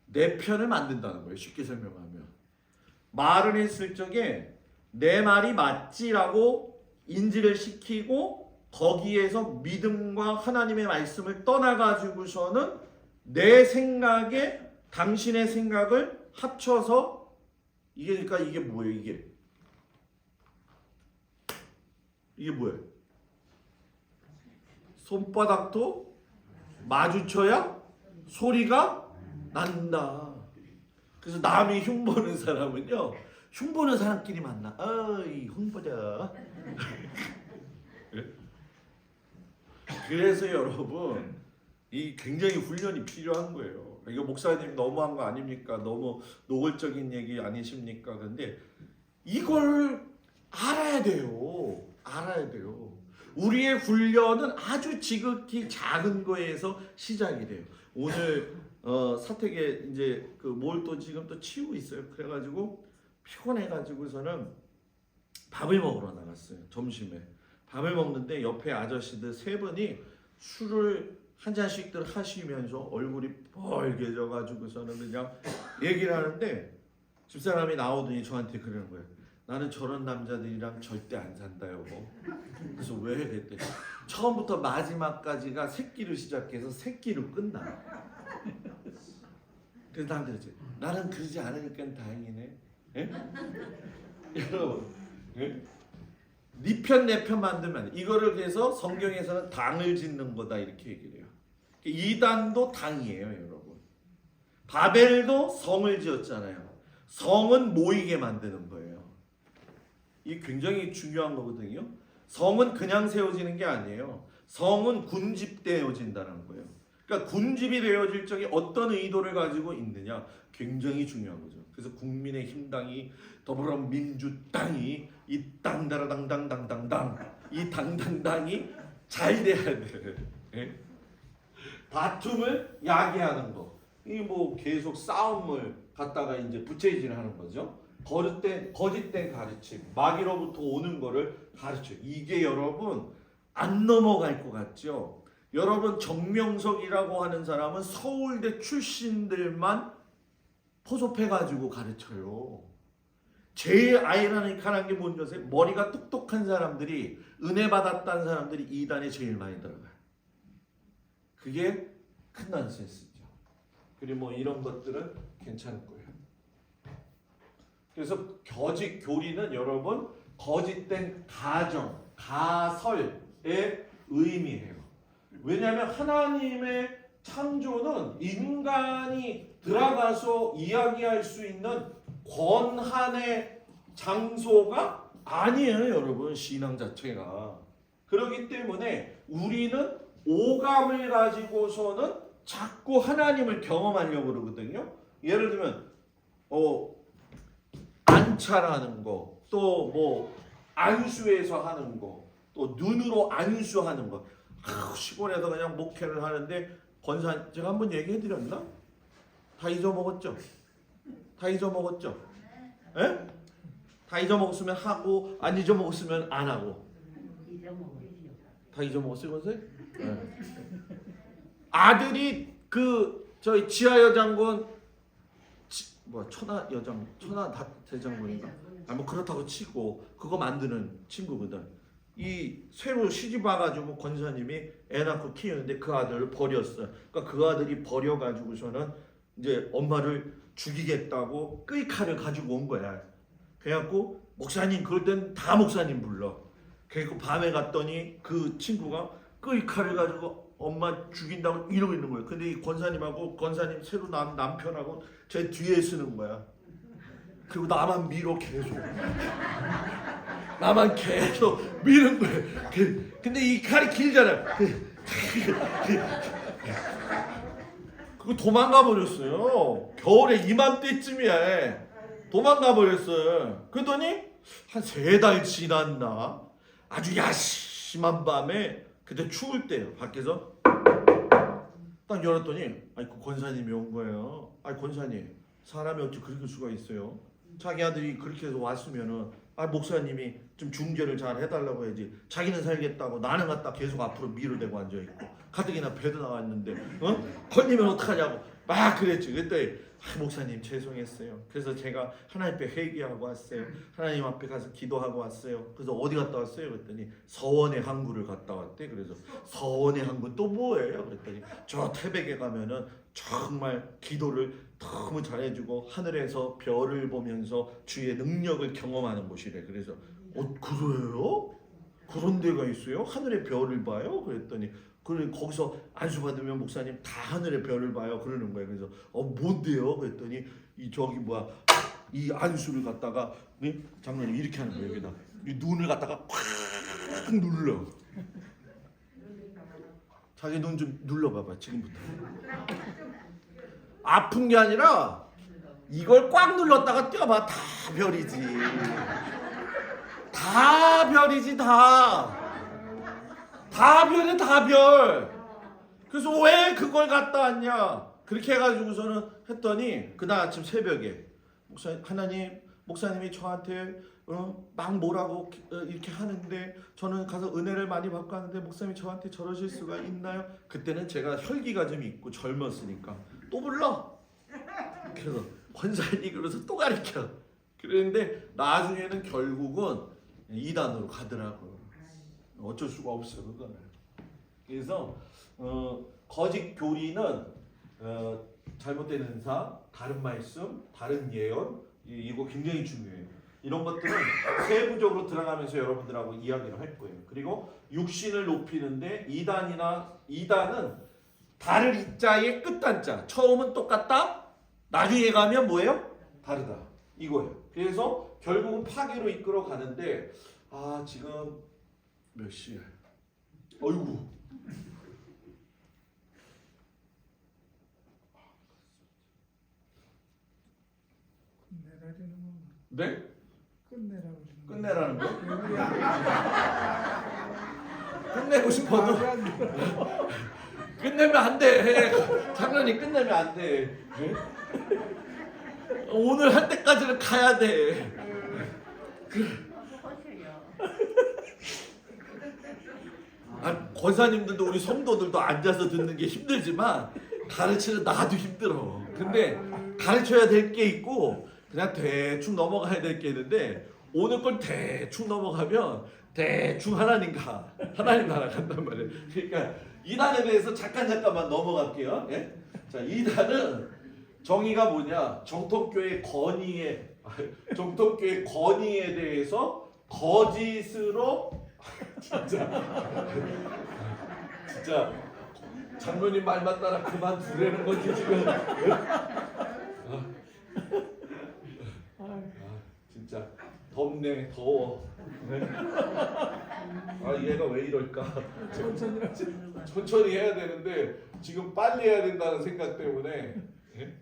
내 편을 만든다는 거예요. 쉽게 설명하면. 말을 했을 적에 내 말이 맞지라고 인지를 시키고 거기에서 믿음과 하나님의 말씀을 떠나가지고서는 내 생각에 당신의 생각을 합쳐서 이게 그러니까 이게 뭐예요? 이게 뭐예요? 손바닥도 마주쳐야 소리가 난다. 그래서 남이 흉보는 사람은요, 흉보는 사람끼리 만나. 어이 흉보자. 그래서 여러분 이 굉장히 훈련이 필요한 거예요. 이거 목사님 너무한 거 아닙니까? 너무 노골적인 얘기 아니십니까? 근데 이걸 알아야 돼요. 알아야 돼요. 우리의 훈련은 아주 지극히 작은 거에서 시작이 돼요. 오늘 사택에 이제 그 뭘 또 지금 또 치우고 있어요. 그래가지고 피곤해가지고서는 밥을 먹으러 나갔어요. 점심에 밥을 먹는데 옆에 아저씨들 3분이 술을 한 잔씩들 하시면서 얼굴이 빨개져가지고서는 그냥 얘기를 하는데 집사람이 나오더니 저한테 그러는 거예요. 나는 저런 남자들이랑 절대 안 산다 여보. 그래서 왜? 그랬더니 처음부터 마지막까지가 새끼로 시작해서 새끼로 끝나. 그래서 난 그러지. 나는 그러지 않으니까 다행이네. 예? 여러분, 예? 네 편 내 편 만들면 안 돼. 이거를 그래서 성경에서는 당을 짓는 거다 이렇게 얘기를 해요. 이단도 당이에요, 여러분. 바벨도 성을 지었잖아요. 성은 모이게 만드는 거예요. 이게 굉장히 중요한 거거든요. 성은 그냥 세워지는 게 아니에요. 성은 군집되어진다는 거예요. 그러니까 군집이 되어질 적에 어떤 의도를 가지고 있느냐 굉장히 중요한 거죠. 그래서 국민의힘당이 더불어민주당이 이 당다라당당당당당 이 당당당이 잘 돼야 돼. 예? 다툼을 야기하는 거. 이 뭐 계속 싸움을 갖다가 이제 부채질하는 거죠. 거짓된 가르침, 마귀로부터 오는 거를 가르쳐. 이게 여러분 안 넘어갈 것 같죠? 여러분 정명석이라고 하는 사람은 서울대 출신들만 포섭해가지고 가르쳐요. 제일 아이러니컬한 게 뭔지 아세요? 머리가 똑똑한 사람들이 은혜 받았다는 사람들이 이단에 제일 많이 들어가요. 그게 큰 난센스죠. 그리고 뭐 이런 것들은 괜찮을 거예요. 그래서 거짓 교리는 여러분 거짓된 가정, 가설의 의미예요. 왜냐하면 하나님의 창조는 인간이 들어가서 이야기할 수 있는 권한의 장소가 아니에요, 여러분. 신앙 자체가. 그렇기 때문에 우리는 오감을 가지고서는 자꾸 하나님을 경험하려고 그러거든요. 예를 들면 안차라는 거, 또 뭐 안수해서 하는 거, 또 눈으로 안수하는 거. 시골에서 그냥 목회를 하는데 권사 제가 한번 얘기해 드렸나? 다 잊어먹었죠? 다 잊어먹었죠? 예? 다 잊어먹었으면 하고 안 잊어먹었으면 안 하고. 다 잊어먹었어요, 권사? 예. 아들이 저희 지하여 장군 천하 대장군인가? 뭐 그렇다고 치고 그거 만드는 친구거든. 이 새로 시집 와가지고 권사님이 애 낳고 키우는데 그 아들을 버렸어. 그러니까 그 아들이 버려가지고서는 이제 엄마를 죽이겠다고 끌칼을 가지고 온 거야. 그래갖고 목사님 그럴 땐 다 목사님 불러. 그래갖고 밤에 갔더니 그 친구가 끌칼을 가지고 엄마 죽인다고 이러고 있는 거예요. 근데 이 권사님하고 권사님 새로 낳은 남편하고 제 뒤에 쓰는 거야. 그리고 나만 밀어 계속. 나만 계속 미는 거예요. 근데 이 칼이 길잖아요. 그거 도망가 버렸어요. 겨울에 이맘때쯤이야. 도망가 버렸어요. 그러더니 한 3달 지났나 아주 야심한 밤에 그때 추울 때요. 밖에서 딱 열었더니 아니 그 권사님이 온 거예요. 아니 권사님 사람이 어떻게 그럴 수가 있어요? 자기 아들이 그렇게 해서 왔으면은 목사님이 좀 중재를 잘 해달라고 해야지. 자기는 살겠다고 나는 갖다 계속 앞으로 밀어대고 앉아있고 가뜩이나 배도 나왔는데 걸리면 어떡하냐고 막 그랬지. 그때 목사님 죄송했어요. 그래서 제가 하나님 앞에 회개하고 왔어요. 하나님 앞에 가서 기도하고 왔어요. 그래서 어디 갔다 왔어요? 그랬더니 서원의 항구를 갔다 왔대. 그래서 서원의 항구 또 뭐예요? 그랬더니 저 태백에 가면은 정말 기도를 너무 잘해주고 하늘에서 별을 보면서 주의 능력을 경험하는 곳이래. 그래서 그래요? 그런 데가 있어요? 하늘의 별을 봐요? 그랬더니 그래 거기서 안수 받으면 목사님 다 하늘의 별을 봐요. 그러는 거예요. 그래서 뭔데요? 그랬더니 이 안수를 갖다가 장로님 이렇게 하는 거예요. 여기다 이 눈을 갖다가 꽉 눌러. 자기 눈 좀 눌러봐봐 지금부터. 아픈 게 아니라 이걸 꽉 눌렀다가 뛰어봐. 다 별이지. 다 별이지 다. 다 별이야 다 별. 그래서 왜 그걸 갖다 왔냐 그렇게 해가지고서는 했더니 그날 아침 새벽에 목사님이 저한테 막 뭐라고 이렇게 하는데 저는 가서 은혜를 많이 받고 하는데 목사님이 저한테 저러실 수가 있나요? 그때는 제가 혈기가 좀 있고 젊었으니까 또 불러. 그래서 권사님이 그래서 또 가르쳐. 그런데 나중에는 결국은 이단으로 가더라고요. 어쩔 수가 없어요, 그거는. 그래서 거짓 교리는 잘못된 은사, 다른 말씀, 다른 예언, 이거 굉장히 중요해요. 이런 것들은 세부적으로 들어가면서 여러분들하고 이야기를 할 거예요. 그리고 육신을 높이는데 이단은 달을 이자의 끝단자. 처음은 똑같다. 나중에 가면 뭐예요? 다르다. 이거예요. 그래서 결국은 파괴로 이끌어 가는데 지금 몇 시야? 어이구. 네? 끝내라는 거? 끝내고 싶어도 끝내면 안 돼. 장로님 끝내면 안 돼. 오늘 할 때까지는 가야 돼. 권사님들도 우리 성도들도 앉아서 듣는 게 힘들지만 가르치는 나도 힘들어. 근데 가르쳐야 될 게 있고 그냥 대충 넘어가야 될 게 있는데 오늘 걸 대충 넘어가면 대충 하나님 나라 간단 말이에요. 그러니까 이단에 대해서 잠깐만 넘어갈게요. 예? 자, 이단은 정의가 뭐냐? 정통교회 건의에 대해서 거짓으로 진짜 장로님 말만 따라 그만두라는 거지 지금. 진짜 덥네, 더워. 얘가 왜 이럴까? 천천히 해야 되는데 지금 빨리 해야 된다는 생각 때문에. 예?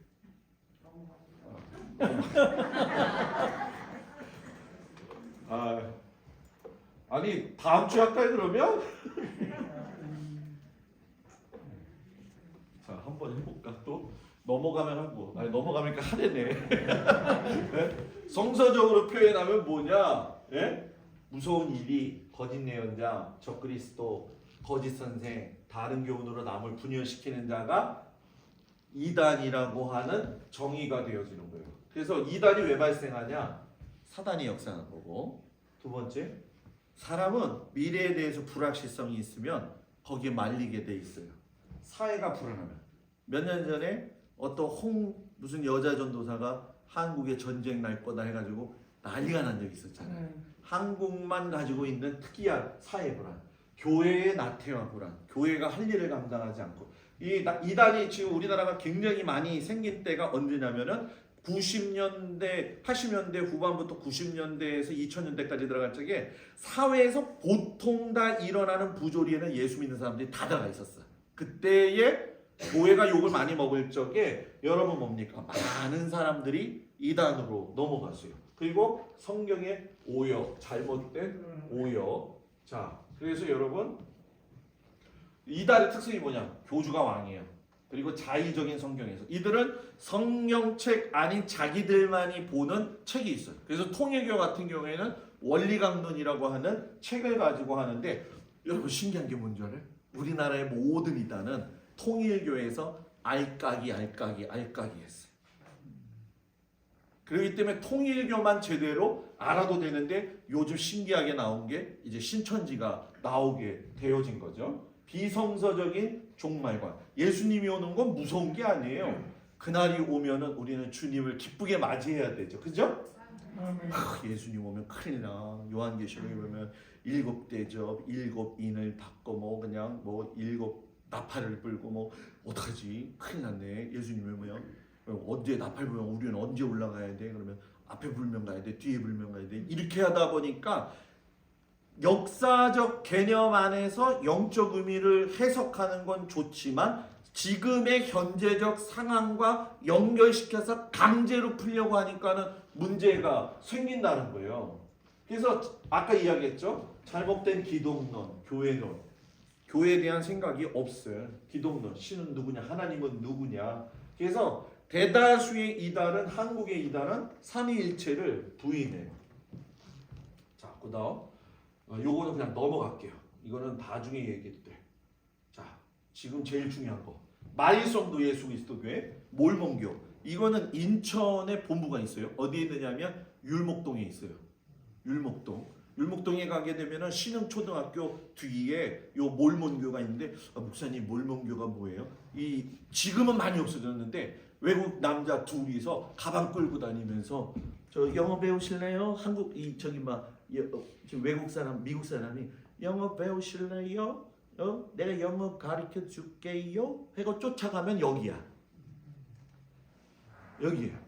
아니 다음 주 할까요 그러면? 자, 한번 해볼까 또? 넘어가면 하고, 넘어가니까 하래네. 네? 성서적으로 표현하면 뭐냐? 예? 무서운 일이 거짓 예언자, 적그리스도, 거짓 선생, 다른 교훈으로 남을 분열시키는 자가 이단이라고 하는 정의가 되어지는 거예요. 그래서 이단이 왜 발생하냐? 사단이 역사하는 거고. 두 번째, 사람은 미래에 대해서 불확실성이 있으면 거기에 말리게 돼 있어요. 사회가 불안하면. 몇 년 전에 어떤 무슨 여자 전도사가 한국에 전쟁 날 거다 해가지고 난리가 난 적이 있었잖아요. 한국만 가지고 있는 특이한 사회 불안, 교회의 나태화 불안, 교회가 할 일을 감당하지 않고. 이단이 지금 우리나라가 굉장히 많이 생긴 때가 언제냐면은 90년대, 80년대 후반부터 90년대에서 2000년대까지 들어갈 적에 사회에서 보통 다 일어나는 부조리에는 예수 믿는 사람들이 다 들어가 있었어. 그때에 교회가 욕을 많이 먹을 적에 여러분 뭡니까? 많은 사람들이 이단으로 넘어갔어요. 그리고 성경의 오역, 잘못된 오역. 자, 그래서 여러분 이단의 특성이 뭐냐? 교주가 왕이에요. 그리고 자의적인 성경에서 이들은 성경책 아닌 자기들만이 보는 책이 있어요. 그래서 통일교 같은 경우에는 원리강론이라고 하는 책을 가지고 하는데 여러분 신기한 게 뭔지 알아요? 우리나라의 모든 이단은 통일교에서 알까기 했어요. 그렇기 때문에 통일교만 제대로 알아도 되는데 요즘 신기하게 나온 게 이제 신천지가 나오게 되어진 거죠. 비성서적인 종말관. 예수님이 오는 건 무서운 게 아니에요. 그날이 오면은 우리는 주님을 기쁘게 맞이해야 되죠. 그죠? 예수님 오면 큰일 나. 요한계시록에 보면 7 대접, 7 인을 받고 뭐 그냥 뭐 7 나팔을 불고 뭐 어떡하지? 큰일 났네. 예수님이 오면 언제 나팔 불면 우리는 언제 올라가야 돼? 그러면 앞에 불면 가야 돼, 뒤에 불면 가야 돼. 이렇게 하다 보니까 역사적 개념 안에서 영적 의미를 해석하는 건 좋지만 지금의 현재적 상황과 연결시켜서 강제로 풀려고 하니까는 문제가 생긴다는 거예요. 그래서 아까 이야기했죠. 잘못된 기독론, 교회론. 교회에 대한 생각이 없어요. 기독론, 신은 누구냐, 하나님은 누구냐. 그래서 대다수의 이단은, 한국의 이단은 삼위일체를 부인해요. 자, 그 다음 요거는 그냥 넘어갈게요. 이거는 나중에 얘기했대. 자, 지금 제일 중요한 거. 마일성도 예수 그리스도 교회, 몰몬교, 이거는 인천에 본부가 있어요. 어디에 있느냐면 율목동에 있어요. 율목동에 가게 되면은 신흥초등학교 뒤에 요 몰몬교가 있는데 목사님 목사님 뭐예요? 이 지금은 많이 없어졌는데 외국 남자 둘이서 가방 끌고 다니면서 저 영어 배우실래요? 한국 이 저기 막 외국 사람 미국 사람이 영어 배우실래요? 내가 영어 가르쳐 줄게요. 해고 쫓아가면 여기야. 여기에요.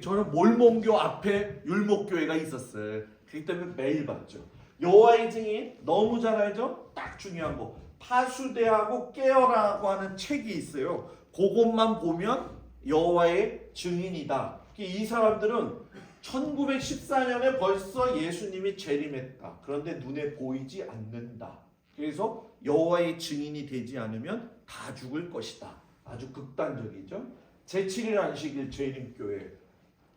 저는 몰몬교 앞에 율목교회가 있었어요. 그렇기 때문에 매일 봤죠. 여호와의 증인 너무 잘 알죠? 딱 중요한 거. 파수대하고 깨어라고 하는 책이 있어요. 그것만 보면 여호와의 증인이다. 이 사람들은 1914년에 벌써 예수님이 재림했다. 그런데 눈에 보이지 않는다. 그래서 여호와의 증인이 되지 않으면 다 죽을 것이다. 아주 극단적이죠. 제7일 안식일 재림교회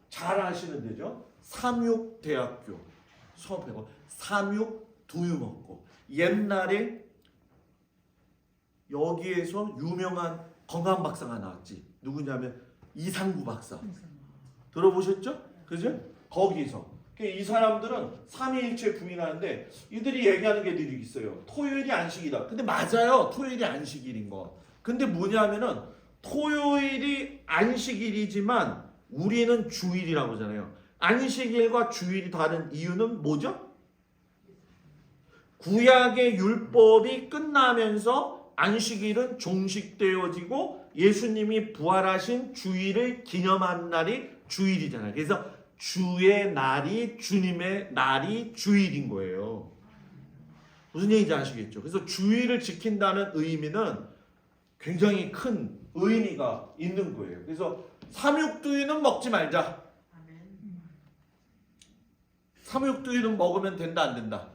잘 아시는 데죠. 삼육대학교 수업하고 삼육 두유 먹고 옛날에 여기에서 유명한 건강 박사가 나왔지. 누구냐면 이상구 박사. 들어보셨죠? 그죠? 거기서. 이 사람들은 삼위일체 부인하는데 이들이 얘기하는 게 늘 있어요. 토요일이 안식이다. 근데 맞아요. 토요일이 안식일인 거. 근데 뭐냐면은 토요일이 안식일이지만 우리는 주일이라고 하잖아요. 안식일과 주일이 다른 이유는 뭐죠? 구약의 율법이 끝나면서 안식일은 종식되어지고 예수님이 부활하신 주일을 기념한 날이 주일이잖아요. 그래서 주의 날이 주님의 날이 주일인 거예요. 무슨 얘기인지 아시겠죠? 그래서 주일을 지킨다는 의미는 굉장히 큰 의미가 있는 거예요. 그래서 삼육두유는 먹지 말자. 삼육두유는 먹으면 된다 안 된다?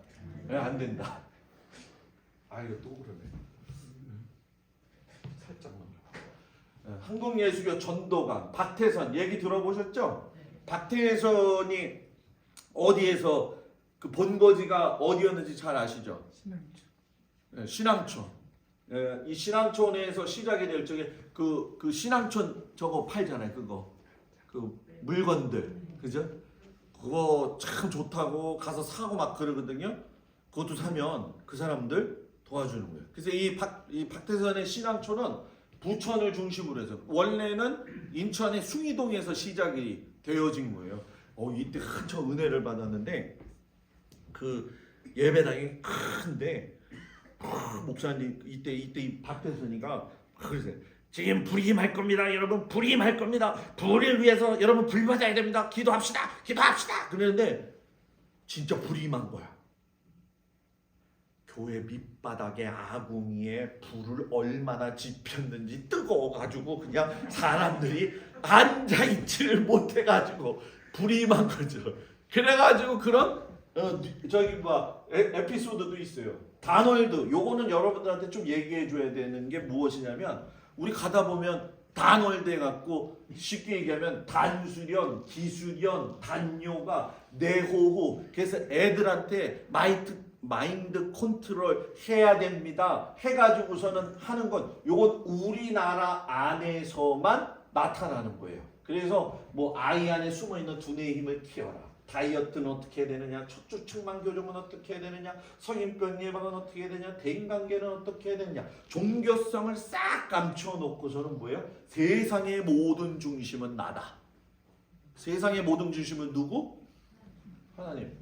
네, 안 된다. 아 이거 또 그러네. 살짝만. 한국예수교 전도관 박태선 얘기 들어보셨죠? 박태선이 어디에서 그 본거지가 어디였는지 잘 아시죠? 신앙촌. 신앙촌. 이 신앙촌에서 시작이 될 적에 그 신앙촌 저거 팔잖아요. 그거 그 물건들 그죠? 그거 참 좋다고 가서 사고 막 그러거든요. 그것도 사면 그 사람들 도와주는 거예요. 그래서 이 박태선의 신앙촌은 부천을 중심으로 해서 원래는 인천의 숭이동에서 시작이 되어진 거예요. 이때 한참 은혜를 받았는데 그 예배당이 큰데 목사님 이때 이 박태선이가 그러세요. 지금 불임할 겁니다. 여러분 불임할 겁니다. 불을 위해서 여러분 불 받아야 됩니다. 기도합시다. 그러는데 진짜 불임한 거야. 교회 밑바닥에 아궁이에 불을 얼마나 지폈는지 뜨거워가지고 그냥 사람들이 앉아있지를 못해가지고 불임한 거죠. 그래가지고 그런 저기 에피소드도 있어요. 단월드 요거는 여러분들한테 좀 얘기해줘야 되는 게 무엇이냐면 우리 가다 보면 단월드 해갖고 쉽게 얘기하면 단수련, 기수련, 단요가 내호호 그래서 애들한테 마인드 컨트롤 해야 됩니다. 해가지고서는 하는 건 요건 우리나라 안에서만 나타나는 거예요. 그래서 뭐 아이 안에 숨어있는 두뇌의 힘을 키워라. 다이어트는 어떻게 해야 되느냐, 척추 측만 교정은 어떻게 해야 되느냐, 성인병 예방은 어떻게 해야 되느냐, 대인관계는 어떻게 해야 되느냐, 종교성을 싹 감춰놓고서는 뭐예요? 세상의 모든 중심은 나다. 세상의 모든 중심은 누구? 하나님.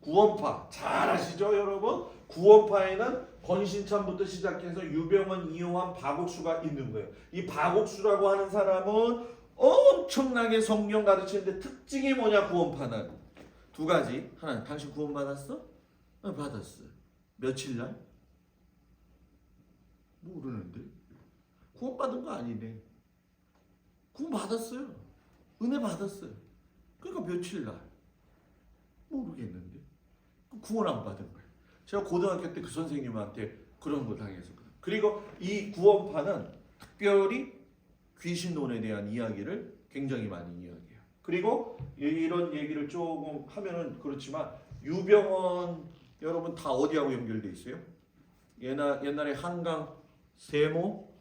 구원파 잘 아시죠 여러분? 구원파에는 권신찬부터 시작해서 유병원, 이용환, 박옥수가 있는 거예요. 이 박옥수라고 하는 사람은 엄청나게 성경 가르치는데 특징이 뭐냐 구원파는? 두 가지. 하나, 당신 구원 받았어? 받았어. 며칠 날? 모르는데. 구원 받은 거 아니네. 구원 받았어요. 은혜 받았어요. 그러니까 며칠 날? 모르겠는데. 구원 안 받은 거예요. 제가 고등학교 때 그 선생님한테 그런 거 당해서. 그리고 이 구원파는 특별히 귀신론에 대한 이야기를 굉장히 많이 이야기해요. 그리고 이런 얘기를 조금 하면은 그렇지만 유병원 여러분 다 어디하고 연결돼 있어요? 옛날에 한강 세모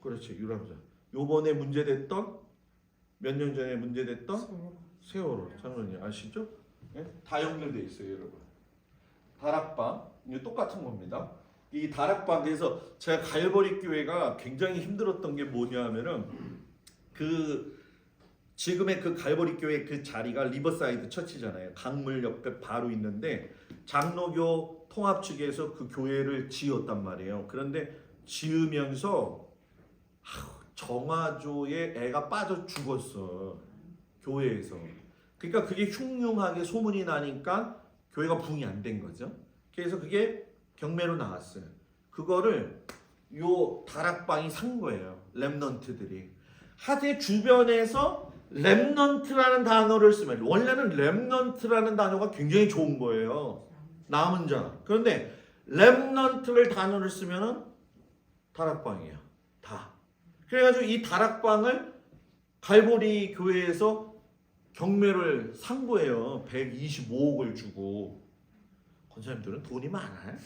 그렇지, 유람선. 요번에 문제됐던 몇 년 전에 문제됐던 세월호 장로님 아시죠? 예? 다 연결돼 있어요, 여러분. 다락방 이거 똑같은 겁니다. 이 다락방에서 제가 갈보리 교회가 굉장히 힘들었던 게 뭐냐면은 그 지금의 그 갈보리 교회 그 자리가 리버사이드 처치잖아요. 강물 옆에 바로 있는데 장로교 통합 측에서 그 교회를 지었단 말이에요. 그런데 지으면서 정화조에 애가 빠져 죽었어, 교회에서. 그러니까 그게 흉흉하게 소문이 나니까 교회가 부흥이 안 된 거죠. 그래서 그게 경매로 나왔어요. 그거를 요 다락방이 산 거예요, 렘넌트들이. 하되 주변에서 렘넌트라는 단어를 쓰면, 원래는 렘넌트라는 단어가 굉장히 좋은 거예요, 남은 자. 그런데 렘넌트를 단어를 쓰면은 다락방이에요, 다. 그래가지고 이 다락방을 갈보리 교회에서 경매를 산 거예요. 125억을 주고. 권사님들은 돈이 많아요.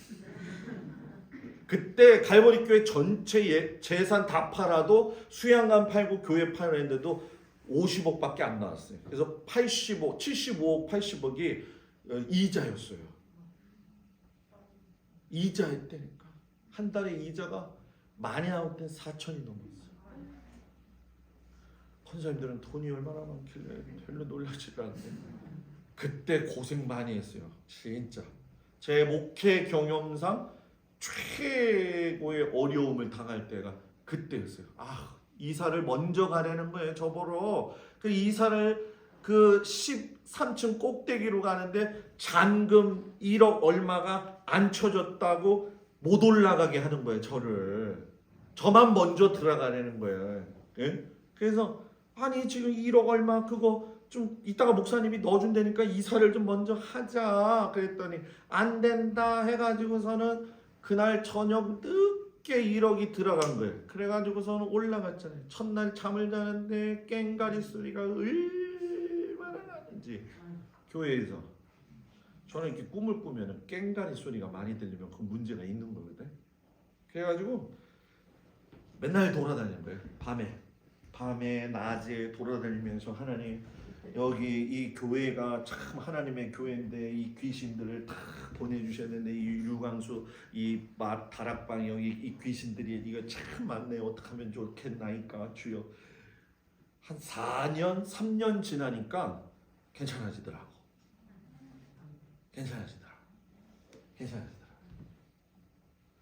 그때 갈보리 교회 전체 재산 다 팔아도 수양관 팔고 교회 팔았는데도 50억밖에 안 나왔어요. 그래서 80억, 75억, 80억이 이자였어요. 이자 했다니까. 한 달에 이자가 많이 나올 땐 4천이 넘었어요. 권사님들은 돈이 얼마나 많길래 별로 놀라지도 않네. 그때 고생 많이 했어요, 진짜. 제 목회 경험상 최고의 어려움을 당할 때가 그때였어요. 이사를 먼저 가려는 거예요, 저보러. 그 이사를 그 13층 꼭대기로 가는데 잔금 1억 얼마가 안 쳐졌다고 못 올라가게 하는 거예요, 저를. 저만 먼저 들어가려는 거예요. 예? 그래서 아니 지금 1억 얼마 그거 좀 이따가 목사님이 넣어준다니까 이사를 좀 먼저 하자 그랬더니 안 된다 해가지고서는 그날 저녁 늦게 1억이 들어간 거예요. 그래가지고서는 올라갔잖아요. 첫날 잠을 자는데 깽가리 소리가 얼마나 나는지 교회에서. 저는 이렇게 꿈을 꾸면 깽가리 소리가 많이 들리면 그 문제가 있는 거거든. 그래가지고 맨날 돌아다니는 거예요, 밤에 낮에 돌아다니면서 하나님, 여기 이 교회가 참 하나님의 교회인데 이 귀신들을 다 보내주셔야 되는데 이 유광수 이 다락방 여기 이 귀신들이 이거 참 많네, 어떻게 하면 좋겠나이까 주여. 한 4년 3년 지나니까 괜찮아지더라고.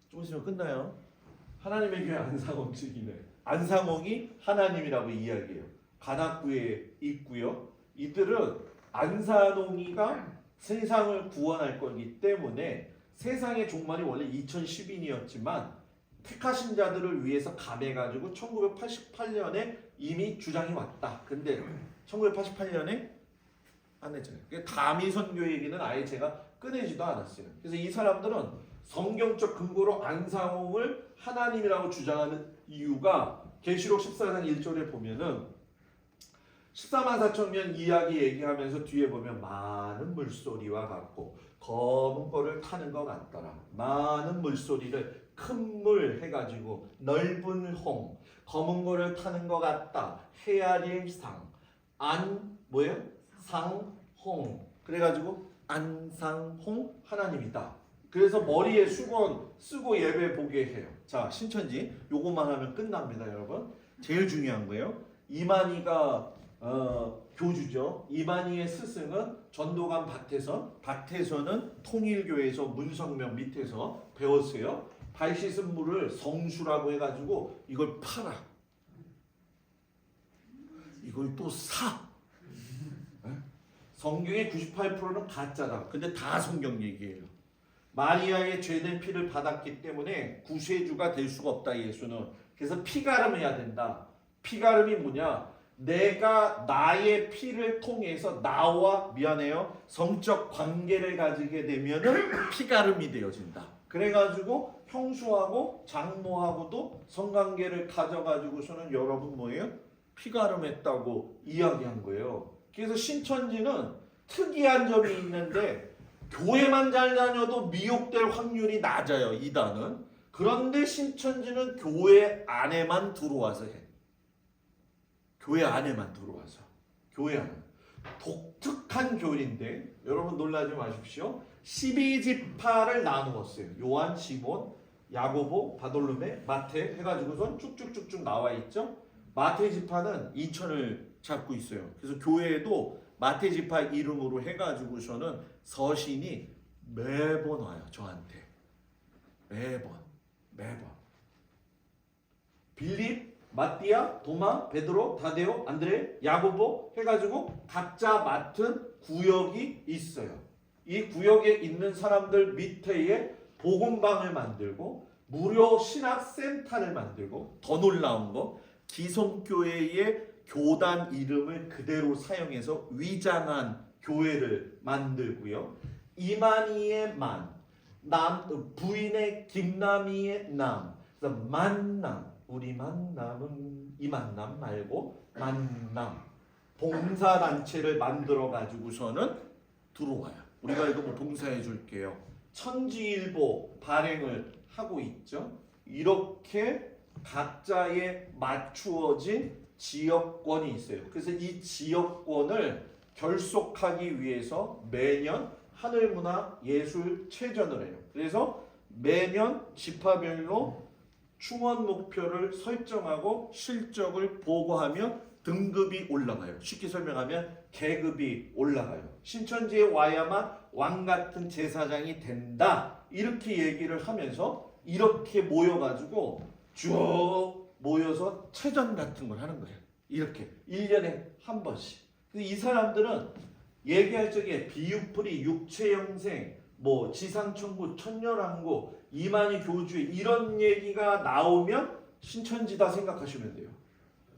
좀 있으면 끝나요. 하나님의 교회 안상홍 측이네. 안상홍이 하나님이라고 이야기해요. 관악구에 있고요. 이들은 안산홍이가 세상을 구원할 거기 때문에 세상의 종말이 원래 2010인이었지만 택하신 자들을 위해서 감해가지고 1988년에 이미 주장이 왔다. 근데 1988년에 안 했잖아요. 다미 선교 얘기는 아예 제가 꺼내지도 않았어요. 그래서 이 사람들은 성경적 근거로 안상홍을 하나님이라고 주장하는 이유가 계시록 14장 1절에 보면은 14만 4천 명 이야기 얘기하면서 뒤에 보면 많은 물소리와 같고 검은 꼴을 타는 것 같더라. 많은 물소리를 큰 물 해가지고 넓은 홍, 검은 꼴을 타는 것 같다. 헤아릴 상, 뭐예요? 상홍. 그래가지고 안상홍 하나님이다. 그래서 머리에 수건 쓰고 예배 보게 해요. 자, 신천지 요것만 하면 끝납니다, 여러분. 제일 중요한 거예요. 이만희가 교주죠. 이만희의 스승은 전도관 박태선은 통일교회에서 문성명 밑에서 배웠어요. 발 씻은 물을 성수라고 해가지고 이걸 팔아. 이걸 또 사. 성경의 98%는 가짜다. 근데 다 성경 얘기예요. 마리아의 죄된 피를 받았기 때문에 구세주가 될 수가 없다, 예수는. 그래서 피가름해야 된다. 피가름이 뭐냐? 내가 나의 피를 통해서 나와 성적 관계를 가지게 되면은 피가름이 되어진다. 그래가지고 형수하고 장모하고도 성관계를 가져가지고서는 여러분 뭐예요? 피가름했다고 이야기한 거예요. 그래서 신천지는 특이한 점이 있는데 교회만 잘 다녀도 미혹될 확률이 낮아요, 이단은. 그런데 신천지는 교회 안에만 들어와서 해. 교회 안에만 들어와서. 교회 안에. 독특한 교리인데 여러분 놀라지 마십시오. 12지파를 나누었어요. 요한, 시몬, 야고보, 바돌로메, 마태 해가지고선 쭉쭉쭉쭉 나와 있죠. 마태 지파는 이천을 잡고 있어요. 그래서 교회에도 마태 지파 이름으로 해가지고서는 서신이 매번 와요. 저한테 매번 빌립, 마띠아, 도마, 베드로, 다데오, 안드레, 야고보 해가지고 각자 맡은 구역이 있어요. 이 구역에 있는 사람들 밑에에 복음방을 만들고 무료 신학센터를 만들고 더 놀라운 거 기성교회의 교단 이름을 그대로 사용해서 위장한 교회를 만들고요. 이만희의 만, 부인의 김남희의 남, 그래서 만남, 우리 만남은 이 만남 말고 만남 봉사단체를 만들어 가지고서는 들어와요. 우리가 이거 뭐 봉사해 줄게요. 천지일보 발행을 하고 있죠. 이렇게 각자에 맞추어진 지역권이 있어요. 그래서 이 지역권을 결속하기 위해서 매년 하늘문화예술체전을 해요. 그래서 매년 지파별로 충원 목표를 설정하고 실적을 보고하면 등급이 올라가요. 쉽게 설명하면 계급이 올라가요. 신천지에 와야만 왕 같은 제사장이 된다. 이렇게 얘기를 하면서 이렇게 모여가지고 쭉 모여서 체전 같은 걸 하는 거예요. 이렇게 1년에 한 번씩. 이 사람들은 얘기할 적에 비유풀이, 육체영생, 뭐 지상천국, 천년왕국, 이만희 교주의 이런 얘기가 나오면 신천지다 생각하시면 돼요.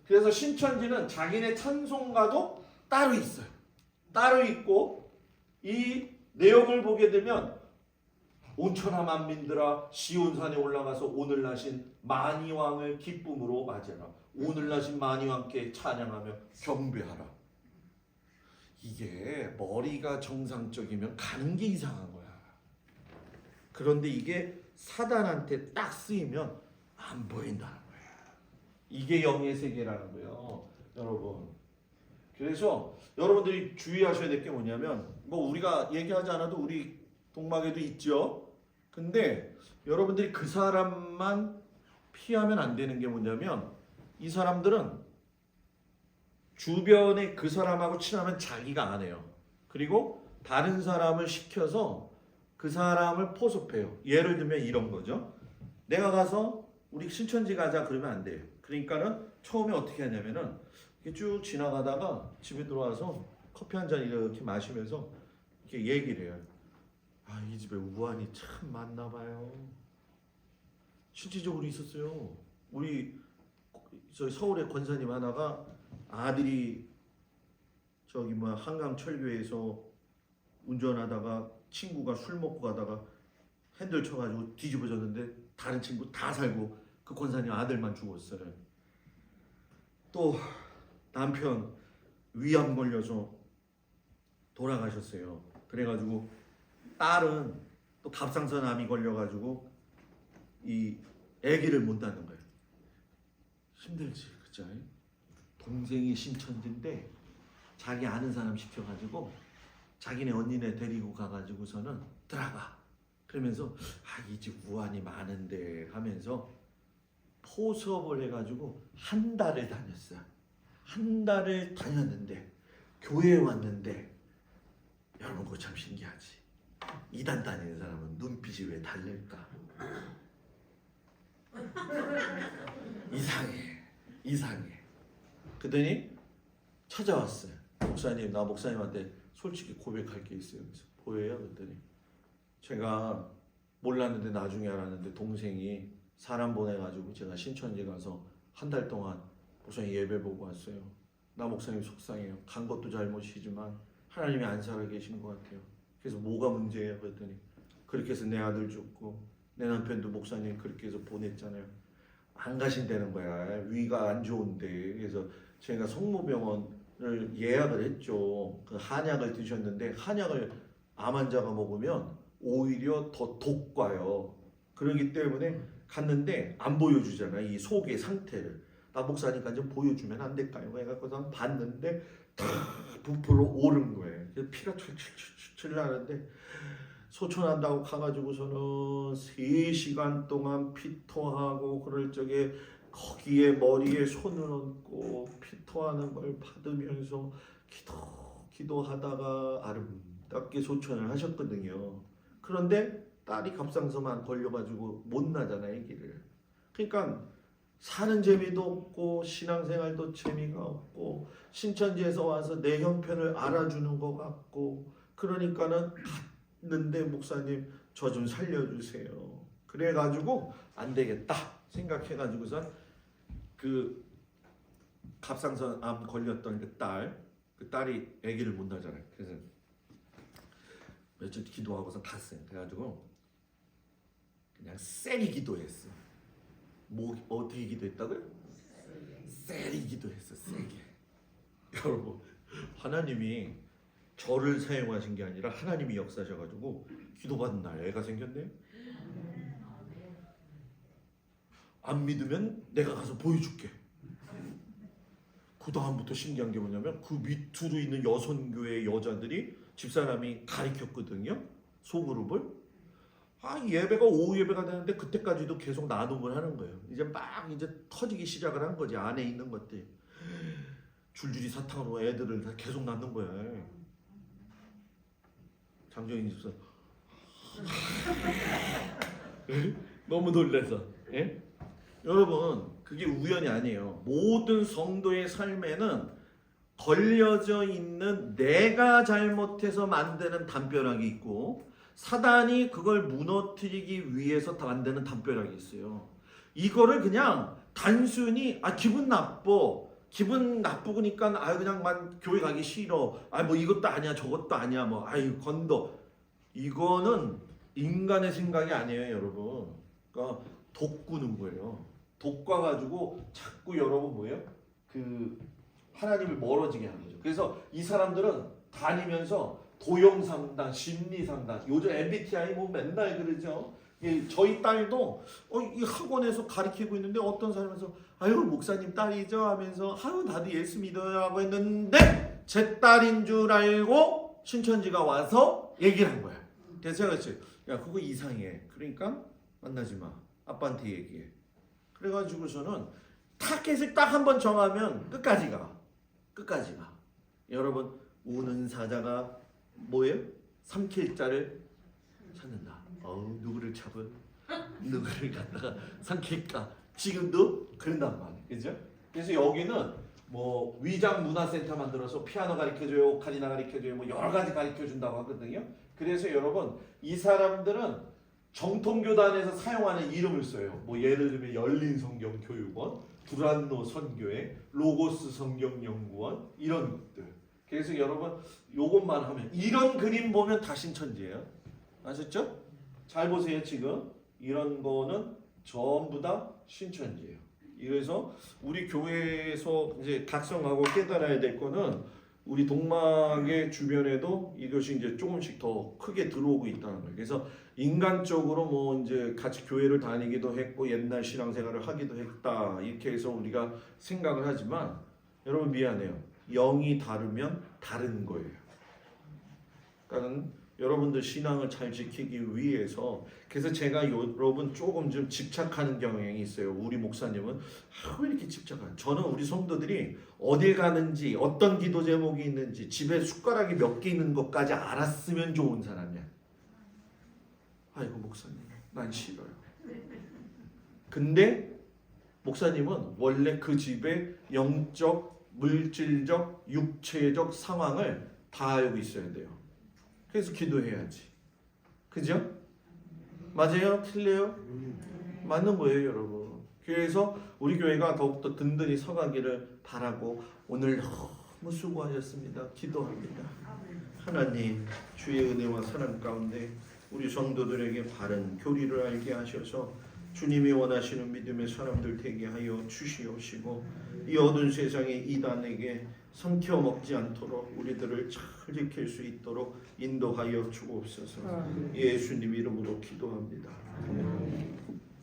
그래서 신천지는 자기네 찬송가도 따로 있어요. 따로 있고 이 내용을 보게 되면 온천하 만민들아 시온산에 올라가서 오늘 나신 만이왕을 기쁨으로 맞이하라. 오늘 나신 만이왕께 찬양하며 경배하라. 이게 머리가 정상적이면 가는 게 이상한 거야. 그런데 이게 사단한테 딱 쓰이면 안 보인다는 거야. 이게 영의 세계라는 거예요, 여러분. 그래서 여러분들이 주의하셔야 될 게 뭐냐면 뭐 우리가 얘기하지 않아도 우리 동막에도 있죠. 근데 여러분들이 그 사람만 피하면 안 되는 게 뭐냐면 이 사람들은 주변에 그 사람하고 친하면 자기가 안 해요. 그리고 다른 사람을 시켜서 그 사람을 포섭해요. 예를 들면 이런 거죠. 내가 가서 우리 신천지 가자 그러면 안 돼요. 그러니까는 처음에 어떻게 하냐면은 이렇게 쭉 지나가다가 집에 들어와서 커피 한 잔 이렇게 마시면서 이렇게 얘기를 해요. 아, 이 집에 우환이 참 많나 봐요. 실질적으로 있었어요. 우리 저희 서울의 권사님 하나가 아들이 저기 뭐 한강 철교에서 운전하다가 친구가 술 먹고 가다가 핸들 쳐가지고 뒤집어졌는데 다른 친구 다 살고 그 권사님 아들만 죽었어요. 또 남편 위암 걸려서 돌아가셨어요. 그래가지고 딸은 또 갑상선암이 걸려가지고 이 아기를 못 낳는 거예요. 힘들지, 그죠? 동생이 신천지인데 자기 아는 사람 시켜가지고 자기네 언니네 데리고 가가지고서는 들어가. 그러면서 이 집 우환이 많은데 하면서 포섭을 해가지고 한 달을 다녔어요. 한 달을 다녔는데 교회에 왔는데 여러분 그거 참 신기하지. 이단 다니는 사람은 눈빛이 왜 다를까? 이상해. 그러더니 찾아왔어요. 목사님, 나 목사님한테 솔직히 고백할 게 있어요. 그래서 뭐예요? 그랬더니 제가 몰랐는데 나중에 알았는데 동생이 사람 보내가지고 제가 신천지 가서 한 달 동안 목사님 예배 보고 왔어요. 나 목사님 속상해요. 간 것도 잘못이지만 하나님이 안 살아계신 것 같아요. 그래서 뭐가 문제예요? 그랬더니 그렇게 해서 내 아들 죽고 내 남편도 목사님 그렇게 해서 보냈잖아요. 안 가신다는 거야. 위가 안 좋은데. 그래서 제가 성모병원을 예약을 했죠. 그 한약을 드셨는데 한약을 암 환자가 먹으면 오히려 더 독과요. 그렇기 때문에 갔는데 안 보여주잖아. 이 속의 상태를. 나 목사니까 좀 보여주면 안 될까요? 해갖고 봤는데 다 부풀어 오른 거예요. 그래서 피가 철철철철 나는데 소천한다고 가가지고서는 3시간 동안 피토하고 그럴 적에 거기에 머리에 손을 얹고 피토하는 걸 받으면서 기도하다가 아름답게 소천을 하셨거든요. 그런데 딸이 갑상선만 걸려가지고 못 나잖아, 아기를. 그러니까 사는 재미도 없고 신앙생활도 재미가 없고 신천지에서 와서 내 형편을 알아주는 것 같고 그러니까는 갔는데 목사님 저 좀 살려주세요. 그래가지고 안 되겠다 생각해가지고선 그 갑상선 암 걸렸던 그 딸이 아기를 못 낳잖아요. 그래서 며칠 기도하고서 갔어요. 그래가지고 그냥 세게 기도했어. 뭐 어떻게 기도했다고요? 세게 기도했어. 세게. 여러분 하나님이 저를 사용하신 게 아니라 하나님이 역사하셔가지고 기도받은 날 애가 생겼네. 안 믿으면 내가 가서 보여줄게. 그 다음부터 신기한 게 뭐냐면 그 밑으로 있는 여선교회 여자들이 집사람이 가르쳤거든요. 소그룹을. 예배가 오후 예배가 되는데 그때까지도 계속 나눔을 하는 거예요. 이제 막 터지기 시작을 한 거지. 안에 있는 것들이 줄줄이 사탕으로 애들을 다 계속 낳는 거야. 장정인 집사 너무 놀라서. 예? 여러분 그게 우연이 아니에요. 모든 성도의 삶에는 걸려져 있는 내가 잘못해서 만드는 담벼락이 있고 사단이 그걸 무너뜨리기 위해서 다 만드는 담벼락이 있어요. 이거를 그냥 단순히 기분 나쁘니까 그냥 교회 가기 싫어. 뭐 이것도 아니야 저것도 아니야 뭐 건더. 이거는 인간의 생각이 아니에요, 여러분. 그러니까 독구는 거예요. 독과 가지고 자꾸 여러분 뭐예요? 그 하나님을 멀어지게 하는 거죠. 그래서 이 사람들은 다니면서 도형상담, 심리상담, 요즘 MBTI 뭐 맨날 그러죠. 저희 딸도 이 학원에서 가르치고 있는데 어떤 사람에서 목사님 딸이죠 하면서 나도 예수 믿어요 하고 했는데 제 딸인 줄 알고 신천지가 와서 얘기를 한 거야. 그래서 제가 그랬지. 야 그거 이상해. 그러니까 만나지 마. 아빠한테 얘기해. 그래가지고서는 타겟을 딱 한 번 정하면 끝까지 가. 여러분 우는 사자가 뭐예요? 삼킬 자를 찾는다. 누구를 잡은 누구를 갖다가 삼킬까? 지금도 그런단 말이에요. 그죠? 그래서 여기는 뭐 위장 문화센터 만들어서 피아노 가르쳐줘요, 오카리나 가르쳐줘요, 뭐 여러 가지 가르쳐준다고 하거든요. 그래서 여러분 이 사람들은 정통교단에서 사용하는 이름을 써요. 뭐 예를 들면 열린 성경 교육원, 두란노 선교회, 로고스 성경 연구원 이런 것들. 그래서 여러분 요것만 하면 이런 그림 보면 다 신천지예요. 아셨죠? 잘 보세요. 지금 이런 거는 전부 다 신천지예요. 그래서 우리 교회에서 이제 각성하고 깨달아야 될 거는 우리 동막의 주변에도 이것이 이제 조금씩 더 크게 들어오고 있다는 거예요. 그래서 인간적으로 뭐 이제 같이 교회를 다니기도 했고 옛날 신앙생활을 하기도 했다 이렇게 해서 우리가 생각을 하지만 여러분 미안해요. 영이 다르면 다른 거예요. 그러니까 여러분들 신앙을 잘 지키기 위해서 그래서 제가 여러분 조금 좀 집착하는 경향이 있어요. 우리 목사님은 왜 이렇게 집착하냐. 저는 우리 성도들이 어딜 가는지 어떤 기도 제목이 있는지 집에 숟가락이 몇 개 있는 것까지 알았으면 좋은 사람이야. 목사님 난 싫어요. 근데 목사님은 원래 그 집의 영적, 물질적, 육체적 상황을 다 알고 있어야 돼요. 그래서 기도해야지. 그죠? 맞아요? 틀려요? 맞는 거예요, 여러분. 그래서 우리 교회가 더욱더 든든히 서가기를 바라고 오늘 너무 수고하셨습니다. 기도합니다. 하나님, 주의 은혜와 사랑 가운데 우리 성도들에게 바른 교리를 알게 하셔서 주님이 원하시는 믿음의 사람들 되게 하여 주시옵시고 이 어두운 세상의 이단에게 삼켜 먹지 않도록 우리들을 잘 지킬 수 있도록 인도하여 주옵소서. 예수님 이름으로 기도합니다.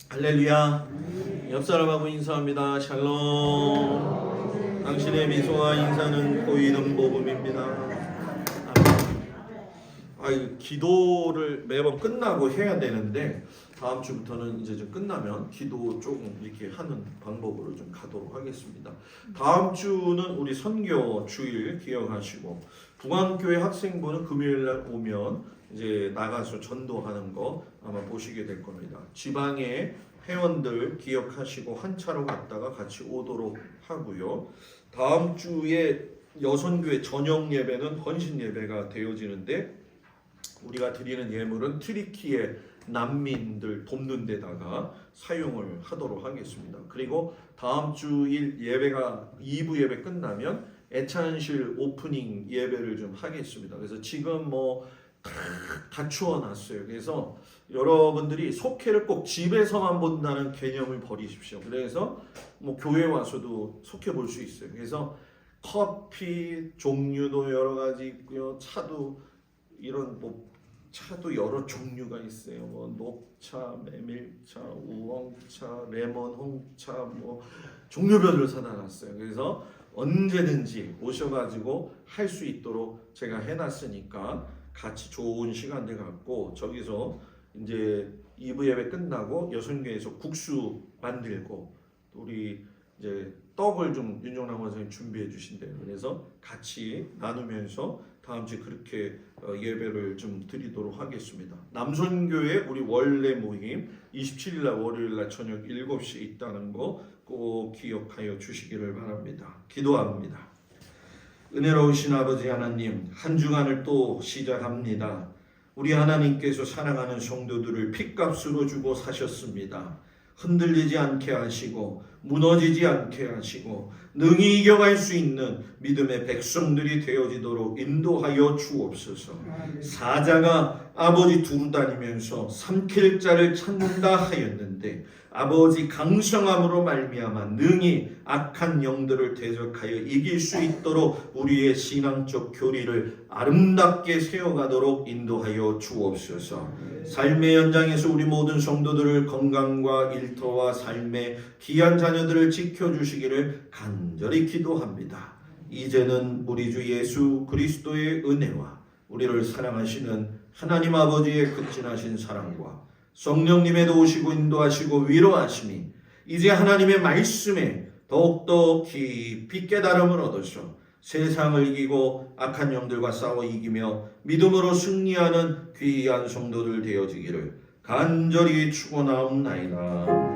할렐루야. 옆 사람하고 인사합니다. 샬롬. 당신의 미소와 인사는 보이는 복음입니다. 기도를 매번 끝나고 해야 되는데 다음 주부터는 이제 좀 끝나면 기도 조금 이렇게 하는 방법으로 좀 가도록 하겠습니다. 다음 주는 우리 선교 주일 기억하시고 북한교회 학생부는 금요일 날 오면 이제 나가서 전도하는 거 아마 보시게 될 겁니다. 지방의 회원들 기억하시고 한 차로 갔다가 같이 오도록 하고요. 다음 주에 여선교회 저녁 예배는 헌신 예배가 되어지는데 우리가 드리는 예물은 트리키의 난민들 돕는 데다가 사용을 하도록 하겠습니다. 그리고 다음 주일 예배가 2부 예배 끝나면 애찬실 오프닝 예배를 좀 하겠습니다. 그래서 지금 뭐 다 갖추어 놨어요. 그래서 여러분들이 속회를 꼭 집에서만 본다는 개념을 버리십시오. 그래서 뭐 교회 와서도 속회 볼 수 있어요. 그래서 커피 종류도 여러 가지 있고요. 차도 이런 뭐 차도 여러 종류가 있어요. 뭐 녹차, 메밀차, 우엉차, 레몬 홍차 뭐 종류별로 사다 놨어요. 그래서 언제든지 오셔가지고 할 수 있도록 제가 해놨으니까 같이 좋은 시간들 갖고 저기서 이제 2부 예배 끝나고 여선교회에서 국수 만들고 우리 이제 떡을 좀 윤정남 원사님 준비해 주신대요. 그래서 같이 나누면서 다음 주에 그렇게 예배를 좀 드리도록 하겠습니다. 남선교회 우리 원래 모임 27일 날 월요일 날 저녁 7시에 있다는 거 꼭 기억하여 주시기를 바랍니다. 기도합니다. 은혜로우신 아버지 하나님, 한 주간을 또 시작합니다. 우리 하나님께서 사랑하는 성도들을 핏값으로 주고 사셨습니다. 흔들리지 않게 하시고 무너지지 않게 하시고 능히 이겨갈 수 있는 믿음의 백성들이 되어지도록 인도하여 주옵소서. 사자가 아버지 두루 다니면서 삼킬 자를 찾는다 하였는데 아버지 강성함으로 말미암아 능히 악한 영들을 대적하여 이길 수 있도록 우리의 신앙적 교리를 아름답게 세워가도록 인도하여 주옵소서. 삶의 현장에서 우리 모든 성도들을 건강과 일터와 삶의 귀한 자녀들을 지켜주시기를 간절히 기도합니다. 이제는 우리 주 예수 그리스도의 은혜와 우리를 사랑하시는 하나님 아버지의 극진하신 사랑과 성령님의 도우시고 인도하시고 위로하심이 이제 하나님의 말씀에 더욱더 깊이 깨달음을 얻어서 세상을 이기고 악한 영들과 싸워 이기며 믿음으로 승리하는 귀한 성도들 되어지기를 간절히 축원하옵나이다.